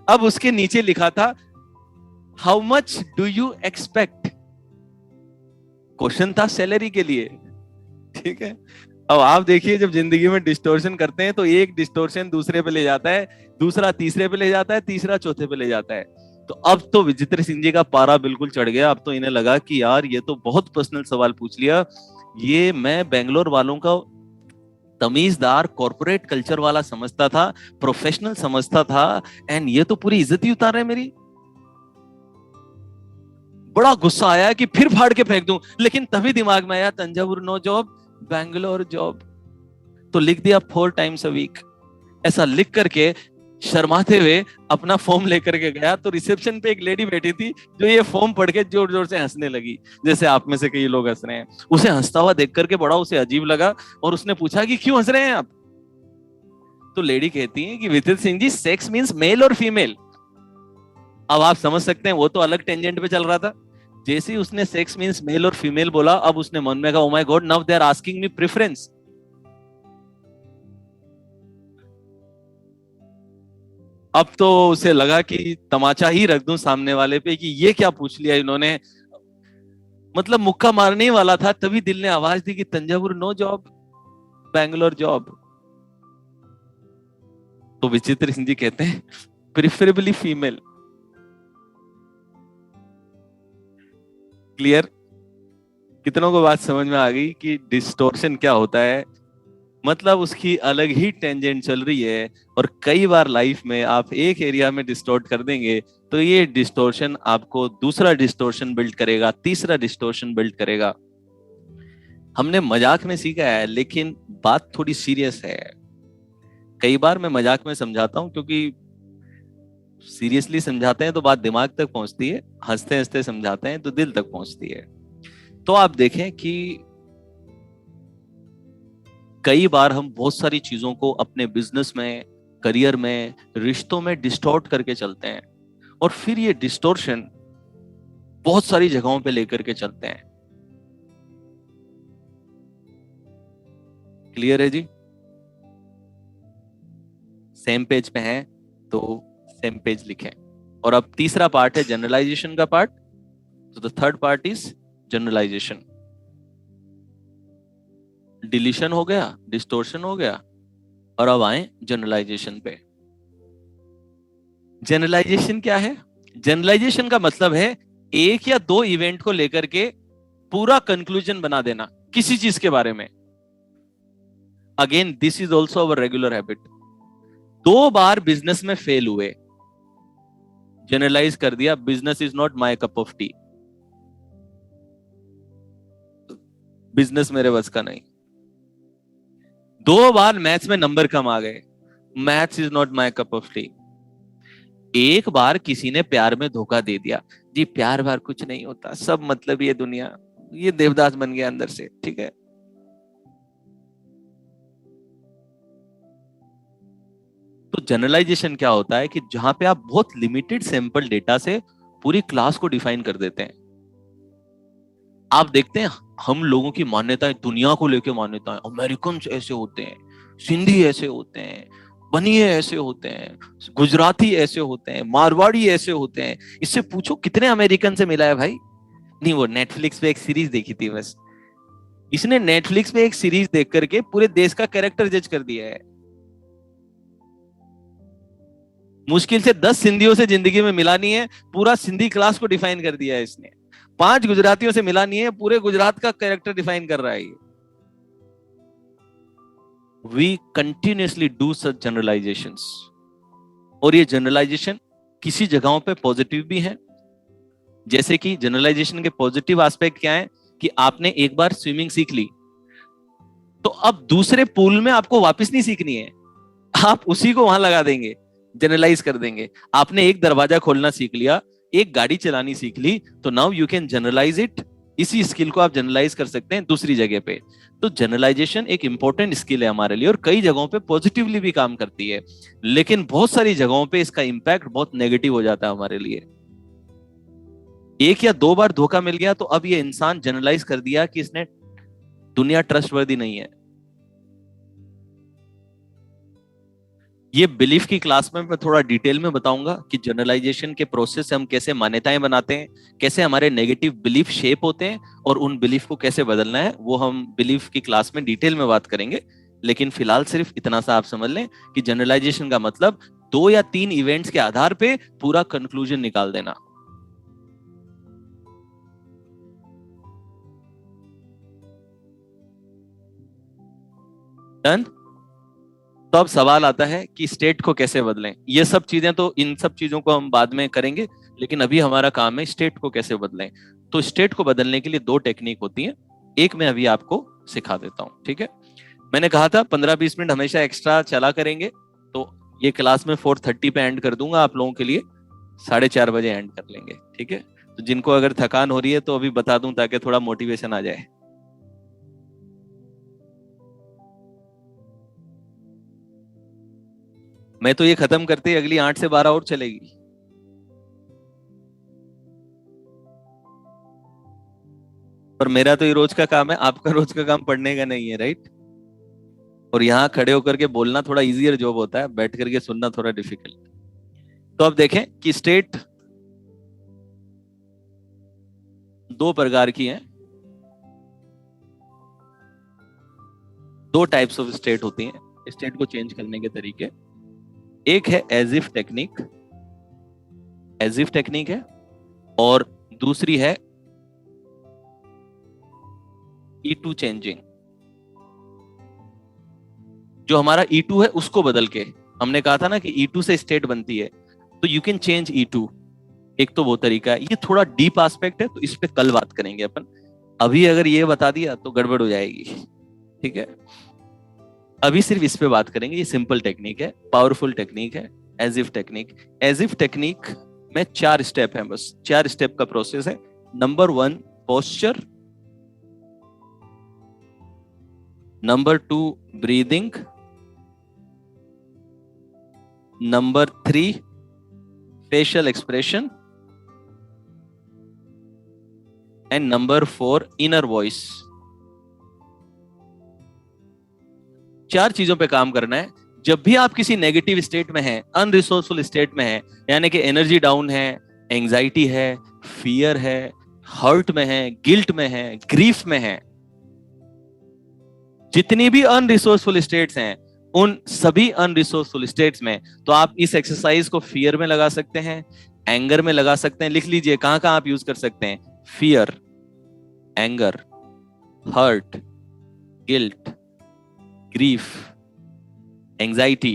अब उसके नीचे लिखा था how much do you expect. Question था सैलरी के लिए, ठीक है? अब आप देखिए, जब जिंदगी में डिस्टोर्शन करते हैं तो एक डिस्टोर्शन दूसरे पे ले जाता है, दूसरा तीसरे पे ले जाता है, तीसरा चौथे पे ले जाता है। तो अब तो विचित्र सिंह जी का पारा बिल्कुल चढ़ गया। अब तो इन्हें लगा कि यार ये तो बहुत पर्सनल सवाल पूछ लिया। ये मैं बेंगलोर वालों का तमीजदार कॉर्पोरेट कल्चर वाला समझता था, प्रोफेशनल समझता था, एंड ये तो पूरी इज्जत ही उतार रहे हैं मेरी। बड़ा गुस्सा आया कि फिर फाड़ के फेंक दूं, लेकिन तभी दिमाग में आया Thanjavur no job, Bangalore job, तो लिख दिया 4 टाइम्स अ वीक। ऐसा लिख करके शर्माते हुए अपना फॉर्म लेकर के गया, तो रिसेप्शन पे एक लेडी बैठी थी जो ये फॉर्म पढ़ के जोर जोर से हंसने लगी, जैसे आप में से कई लोग हंस रहे हैं। उसे हंसता हुआ देख करके बड़ा उसे अजीब लगा, और उसने पूछा कि क्यों हंस रहे हैं आप? तो लेडी कहती है कि विथित Singh ji, sex means male और फीमेल। अब आप समझ सकते हैं वो तो अलग टेंजेंट पे चल रहा था। जैसे ही उसने सेक्स मीन्स मेल और फीमेल बोला, अब उसने मन में कहा, oh my god, now they are asking me preference. अब तो उसे लगा कि तमाचा ही रख दूं सामने वाले पे, कि ये क्या पूछ लिया इन्होंने। मतलब मुक्का मारने ही वाला था, तभी दिल ने आवाज दी कि Thanjavur no job, Bangalore job. तो विचित्र सिंह जी कहते हैं, प्रिफरेबली फीमेल। क्लियर? कितनों को बात समझ में आ गई कि डिस्टोर्शन क्या होता है? मतलब उसकी अलग ही टेंजेंट चल रही है, और कई बार लाइफ में आप एक एरिया में डिस्टोर्ट कर देंगे तो ये डिस्टोर्शन आपको दूसरा डिस्टोर्शन बिल्ड करेगा, तीसरा डिस्टोर्शन बिल्ड करेगा। हमने मजाक में सीखा है, लेकिन बात थोड़ी सीरियस है। कई बार मैं मजाक में समझाता हूं, क्योंकि सीरियसली समझाते हैं तो बात दिमाग तक पहुंचती है, हंसते हंसते समझाते हैं तो दिल तक पहुंचती है। तो आप देखें कि कई बार हम बहुत सारी चीजों को अपने बिजनेस में, करियर में, रिश्तों में डिस्टॉर्ट करके चलते हैं, और फिर ये डिस्टोर्शन बहुत सारी जगहों पे लेकर के चलते हैं। क्लियर है जी? सेम पेज पे हैं तो सेम पेज लिखें। और अब तीसरा पार्ट है जनरलाइजेशन का पार्ट। तो the third part is generalization. Deletion हो गया, डिस्टोर्शन हो गया, और अब आए जनरलाइजेशन पे। जनरलाइजेशन क्या है? जनरलाइजेशन का मतलब है एक या दो इवेंट को लेकर के पूरा कंक्लूजन बना देना किसी चीज के बारे में। Again this is also our regular habit. 2 bar business में फेल हुए, जनरलाइज कर दिया, business is not my cup of T, business मेरे बस का नहीं। 2 बार मैथ्स में नंबर कम आ गए, maths is not my cup of T. एक बार किसी ने प्यार में धोखा दे दिया, जी प्यार व्यार कुछ नहीं होता, सब मतलब ये दुनिया, ये देवदास बन गया अंदर से, ठीक है। तो जनरलाइजेशन क्या होता है कि जहां पे आप बहुत लिमिटेड सैंपल डेटा से पूरी क्लास को डिफाइन कर देते हैं। आप देखते हैं हम लोगों की मान्यताएं, दुनिया को लेकर मान्यताएं, अमेरिकन ऐसे होते हैं, सिंधी ऐसे होते हैं, बनिए ऐसे होते हैं, गुजराती ऐसे होते हैं, मारवाड़ी ऐसे होते हैं। इससे पूछो कितने अमेरिकन से मिला है भाई? नहीं, वो नेटफ्लिक्स पे एक सीरीज देखी थी बस। इसने नेटफ्लिक्स पे एक सीरीज देख करके पूरे देश का कैरेक्टर जज कर दिया है। मुश्किल से 10 सिंधियों से जिंदगी में मिला नहीं है, पूरा सिंधी क्लास को डिफाइन कर दिया है इसने। 5 गुजरातियों से मिला नहीं है, पूरे गुजरात का कैरेक्टर डिफाइन कर रहा है ये। We continuously do such generalizations, और ये जनरलाइजेशन किसी जगहों पे पॉजिटिव भी है। जैसे कि जनरलाइजेशन के पॉजिटिव एस्पेक्ट क्या है कि आपने एक बार स्विमिंग सीख ली, तो अब दूसरे पूल में आपको वापस नहीं सीखनी है, आप उसी को वहां लगा देंगे, जनरलाइज कर देंगे। आपने एक दरवाजा खोलना सीख लिया, एक गाड़ी चलानी सीख ली, तो now you can generalize it. इसी स्किल को आप जनरलाइज कर सकते हैं दूसरी जगह पे। तो जनरलाइजेशन एक इंपॉर्टेंट स्किल है हमारे लिए, और कई जगहों पे पॉजिटिवली भी काम करती है, लेकिन बहुत सारी जगहों पे इसका इंपैक्ट बहुत नेगेटिव हो जाता है हमारे लिए। एक या दो बार धोखा मिल गया तो अब ये इंसान जनरलाइज कर दिया कि इसने, दुनिया ट्रस्टवर्दी नहीं है। ये बिलीफ की क्लास में मैं थोड़ा डिटेल में बताऊंगा कि जनरलाइजेशन के प्रोसेस से हम कैसे मान्यताएं बनाते हैं, कैसे हमारे नेगेटिव बिलीफ शेप होते हैं, और उन बिलीफ को कैसे बदलना है, वो हम बिलीफ की क्लास में डिटेल में बात करेंगे। लेकिन फिलहाल सिर्फ इतना सा आप समझ लें कि जनरलाइजेशन का मतलब 2 या 3 इवेंट्स के आधार पे पूरा कंक्लूजन निकाल देना। डन? तो अब सवाल आता है कि स्टेट को कैसे बदलें। ये सब चीजें तो, इन सब चीजों को हम बाद में करेंगे, लेकिन अभी हमारा काम है स्टेट को कैसे बदलें। तो स्टेट को बदलने के लिए 2 टेक्निक होती हैं। एक मैं अभी आपको सिखा देता हूँ, ठीक है। मैंने कहा था 15-20 मिनट हमेशा एक्स्ट्रा चला करेंगे, तो ये क्लास में 4:30 पे एंड कर दूंगा आप लोगों के लिए, 4:30 बजे एंड कर लेंगे, ठीक है। तो जिनको अगर थकान हो रही है तो अभी बता दूं ताकि थोड़ा मोटिवेशन आ जाए। मैं तो ये खत्म करते ही अगली 8 से 12 और चलेगी। पर मेरा तो ये रोज का काम है, आपका रोज का काम पढ़ने का नहीं है, राइट। और यहाँ खड़े होकर के बोलना थोड़ा इजियर जॉब होता है, बैठ करके सुनना थोड़ा डिफिकल्ट। तो अब देखें कि स्टेट दो प्रकार की हैं, दो टाइप्स ऑफ स्टेट होती हैं स्टेट को चेंज करने के तरीके। एक है as if technique, as if technique है, और दूसरी है E2 चेंजिंग। जो हमारा E2 है उसको बदल के, हमने कहा था ना कि E2 से स्टेट बनती है, तो यू कैन चेंज E2। एक तो वो तरीका है, ये थोड़ा डीप एस्पेक्ट है तो इस पे कल बात करेंगे अपन। अभी अगर ये बता दिया तो गड़बड़ हो जाएगी, ठीक है। अभी सिर्फ इस पे बात करेंगे। ये सिंपल टेक्निक है, पावरफुल टेक्निक है, as if technique. As if technique में 4 स्टेप है, बस 4 स्टेप का प्रोसेस है। Number 1 posture, number 2 breathing, number 3 facial expression, and number 4 inner voice. 4 चीजों पे काम करना है। जब भी आप किसी नेगेटिव स्टेट में हैं, अनरिसोर्सफुल स्टेट में हैं, यानी कि एनर्जी डाउन है, एंजाइटी है, फियर है, हर्ट में है, गिल्ट में है, ग्रीफ में है, जितनी भी अनरिसोर्सफुल स्टेट्स हैं, उन सभी अनरिसोर्सफुल स्टेट्स में तो आप इस एक्सरसाइज को फियर में लगा सकते हैं, एंगर में लगा सकते हैं। लिख लीजिए कहां कहां आप यूज कर सकते हैं। Fear, anger, hurt, guilt, grief, anxiety.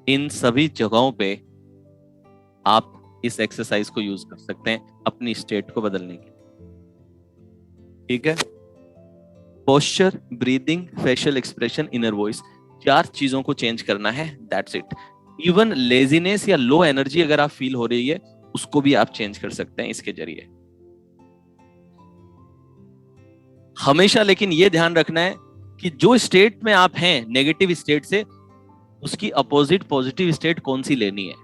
इन सभी जगहों पे आप इस एक्सरसाइज को यूज कर सकते हैं अपनी स्टेट को बदलने के लिए, ठीक है। Posture, breathing, facial expression, inner voice, 4 चीजों को चेंज करना है, दैट्स इट। इवन लेजीनेस या लो एनर्जी अगर आप फील हो रही है, उसको भी आप चेंज कर सकते हैं इसके जरिए। हमेशा लेकिन ये ध्यान रखना है कि जो स्टेट में आप हैं नेगेटिव स्टेट से, उसकी अपोजिट पॉजिटिव स्टेट कौन सी लेनी है।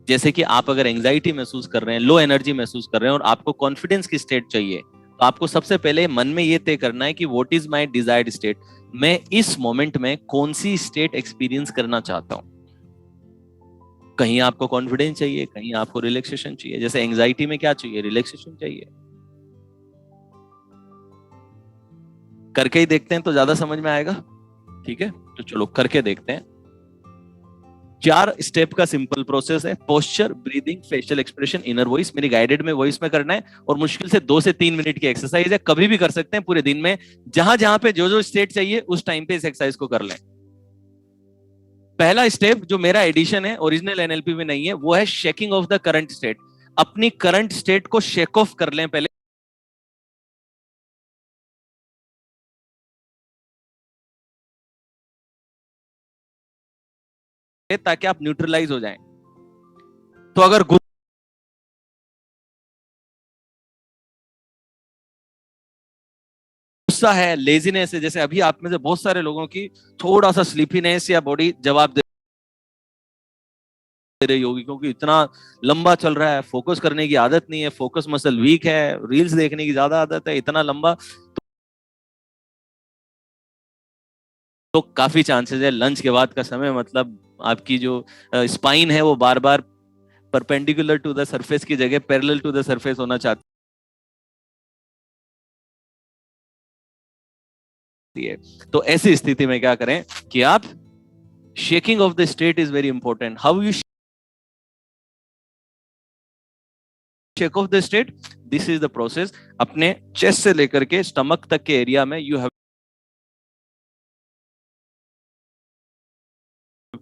जैसे कि आप अगर एंजाइटी महसूस कर रहे हैं, लो एनर्जी महसूस कर रहे हैं और आपको कॉन्फिडेंस की स्टेट चाहिए, तो आपको सबसे पहले मन में ये तय करना है कि what is my desired state. मैं इस मोमेंट में कौन सी स्टेट एक्सपीरियंस करना चाहता हूं। कहीं आपको कॉन्फिडेंस चाहिए, कहीं आपको रिलैक्सेशन चाहिए। जैसे एंजाइटी में क्या चाहिए, रिलैक्सेशन चाहिए। करके ही देखते हैं तो ज्यादा समझ में आएगा, ठीक है। तो चलो करके देखते हैं। 4 स्टेप का सिंपल प्रोसेस है। Posture, breathing, facial expression, inner voice. मेरी गाइडेड में वॉइस में करना है और मुश्किल से 2 से 3 मिनट की एक्सरसाइज है। कभी भी कर सकते हैं पूरे दिन में, जहां जहां पे जो जो स्टेट चाहिए उस टाइम पे इस एक्सरसाइज को कर लें। पहला स्टेप जो मेरा एडिशन है, ओरिजिनल एनएलपी में नहीं है, वो है shaking off the current state. अपनी करंट स्टेट को शेक ऑफ कर लें पहले, ताकि आप न्यूट्रलाइज हो जाएं। तो अगर गुस्सा है, लेजीनेस है, जैसे अभी आप में से बहुत सारे लोगों की थोड़ा सा स्लीपीनेस या बॉडी जवाब दे रही होगी, क्योंकि इतना लंबा चल रहा है, फोकस करने की आदत नहीं है, फोकस मसल वीक है, रील्स देखने की ज्यादा आदत है, इतना लंबा, तो काफी चांसेस है लंच के बाद का समय, मतलब आपकी जो स्पाइन है वो बार बार परपेंडिकुलर टू द सरफेस की जगह पैरेलल टू द सरफेस होना चाहती है। तो ऐसी स्थिति में क्या करें कि आप shaking off the state is very important. How you shake off the state, this is the process. अपने चेस्ट से लेकर के स्टमक तक के एरिया में you have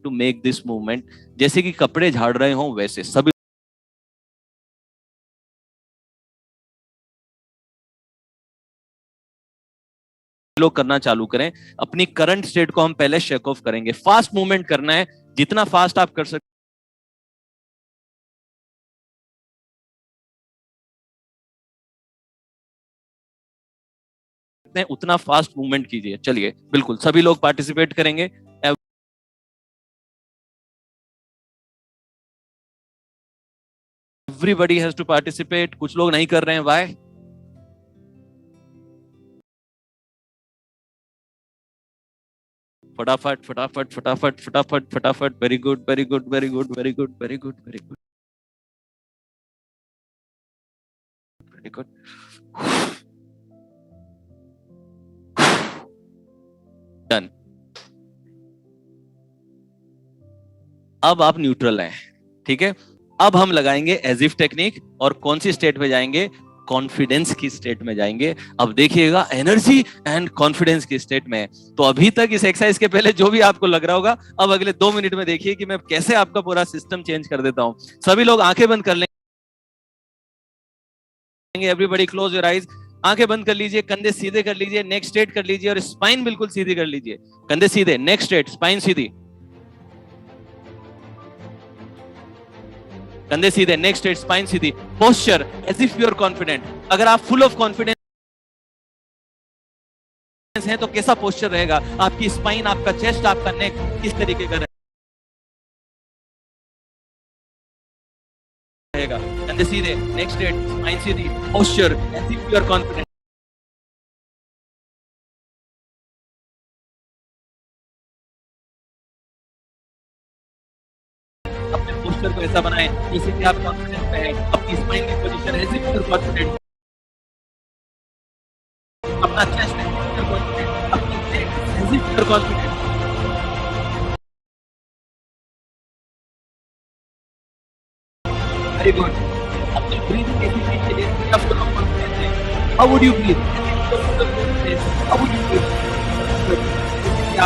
to make this movement, जैसे कि कपड़े झाड़ रहे हो वैसे सभी लोग करना चालू करें। अपनी करंट स्टेट को हम पहले शेक ऑफ करेंगे। फास्ट मूवमेंट करना है, जितना फास्ट आप कर सकते हैं उतना फास्ट मूवमेंट कीजिए। चलिए बिल्कुल सभी लोग पार्टिसिपेट करेंगे। Everybody has to participate. कुछ लोग नहीं कर रहे हैं, वाई? फटाफट फटाफट फटाफट फटाफट फटाफट। Very good very good very good very good very good very good very good. Done. अब आप न्यूट्रल हैं, ठीक है। अब हम लगाएंगे एज इफ टेक्निक और कौन सी स्टेट में जाएंगे? कॉन्फिडेंस की स्टेट में जाएंगे। अब देखिएगा एनर्जी एंड कॉन्फिडेंस की स्टेट में। तो अभी तक इस एक्सरसाइज के पहले जो भी आपको लग रहा होगा, अब अगले 2 मिनट में देखिए कि मैं कैसे आपका पूरा सिस्टम चेंज कर देता हूं। सभी लोग आंखें बंद कर लेंगे। Everybody close your eyes. आंखें बंद कर लीजिए, कंधे सीधे कर लीजिए, नेक स्ट्रेट कर लीजिए और स्पाइन बिल्कुल सीधी कर लीजिए। कंधे सीधे, नेक स्ट्रेट, स्पाइन सीधी। कंधे सीधे, नेक स्ट्रेट, स्पाइन सीधी। Posture as if you are confident. अगर आप फुल ऑफ कॉन्फिडेंस हैं तो कैसा पोस्चर रहेगा? आपकी स्पाइन, आपका चेस्ट, आपका नेक किस तरीके का रहेगा? कंधे सीधे, नेक स्ट्रेट, स्पाइन सीधी। Posture as if you are confident. अपने पोस्चर को ऐसा बनाएं जैसे कि आप कॉन्फिडेंस में हैं। अपनी स्पाइन की position as if you are confident. अपना chest as if you are confident. अपनी neck as if you are confident. Very good. अपनी ब्रीथिंग ऐसी कीजिए जैसे आप फुल ऑफ कॉन्फिडेंस हैं। How would you breathe? How would you breathe?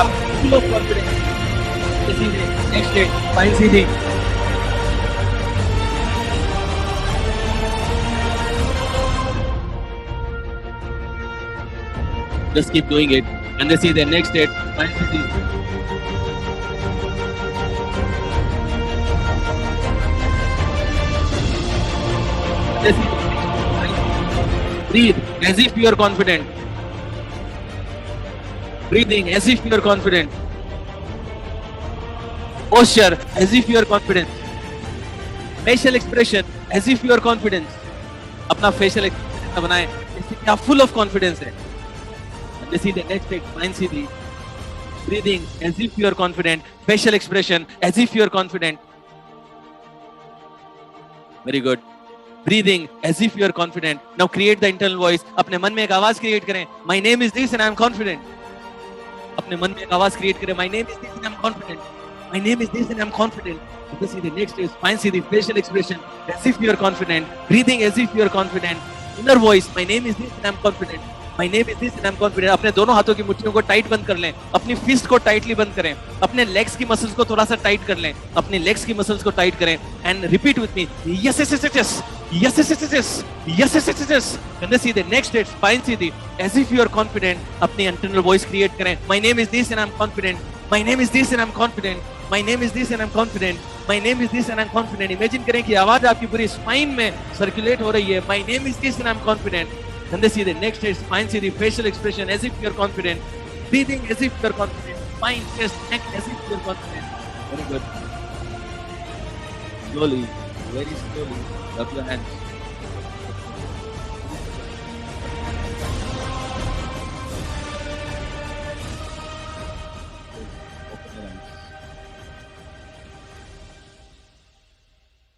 आप full of confidence, सीधे, नेक स्ट्रेट, स्पाइन सीधी। Just keep doing it. And they see the next state, spine Sidhi. Breathe as if you are confident. Breathing as if you are confident. Posture as if you are confident. Facial expression as if you are confident. अपना facial expression बनाएं जैसे कि आप full of confidence हैं। सीधे, next state, spine Sidhi. Breathing as if you are confident. Facial expression as if you are confident. Very good. Breathing as if you are confident. Now create the internal voice. अपने मन में एक आवाज create करें। My name is this and I am confident. अपने मन में एक आवाज क्रिएट करें। My name is this and I am confident. My name is this and I am confident. सीधे, next state, spine Sidhi. Facial expression as if you are confident. Breathing as if you are confident. Inner voice. My name is this and I am confident. My name is this and I am confident. अपने दोनों हाथों की मुट्ठियों को tight बंद कर लें। अपनी fist को टाइटली बंद करें। अपने लेग्स की मसल्स को थोड़ा सा टाइट कर लें। अपनी लेग्स की मसल्स को टाइट करें and repeat with me. Yes yes yes yes yes yes yes yes yes yes yes yes yes. कंधे सीधे, नेक्स्ट स्टेट, स्पाइन सीधी। As if you are confident. अपनी इंटरनल वॉइस क्रिएट करें। My name is this and I am confident. My name is this and I am confident. My name is this and I am confident. My name is this and I am confident. Imagine करें कि आवाज आपकी पूरी spine में circulate हो रही है। My name is this and I am confident. कंधे सीधे, नेक्स्ट स्टेट, स्पाइन सीधी। Facial expression as if you are confident. Breathing as if you are confident. Spine, chest, neck as if you are confident. Very good. Slowly, very slowly, rub your hands.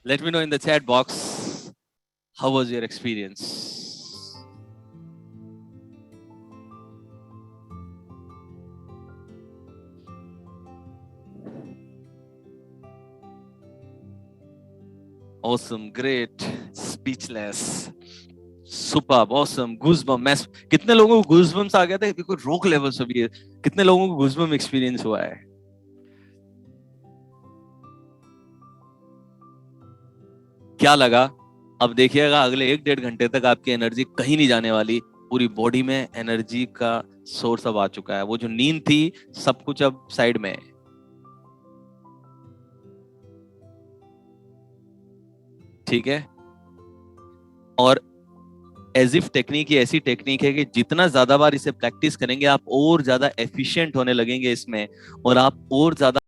Let me know in the chat box, how was your experience? Awesome, great, speechless, superb, awesome, goosebumps. कितने लोगों को goosebumps आ गया था? बिल्कुल रोक level सभी है। कितने लोगों को goosebumps एक्सपीरियंस हुआ है? क्या लगा? अब देखिएगा अगले 1-1.5 घंटे तक आपकी एनर्जी कहीं नहीं जाने वाली, पूरी बॉडी में एनर्जी का सोर्स अब आ चुका है। वो जो नींद थी, सब कुछ अब साइड में है। ठीक है। और एज इफ टेक्निक ये ऐसी टेक्निक है कि जितना ज्यादा बार इसे प्रैक्टिस करेंगे आप और ज्यादा एफिशिएंट होने लगेंगे इसमें, और आप और ज्यादा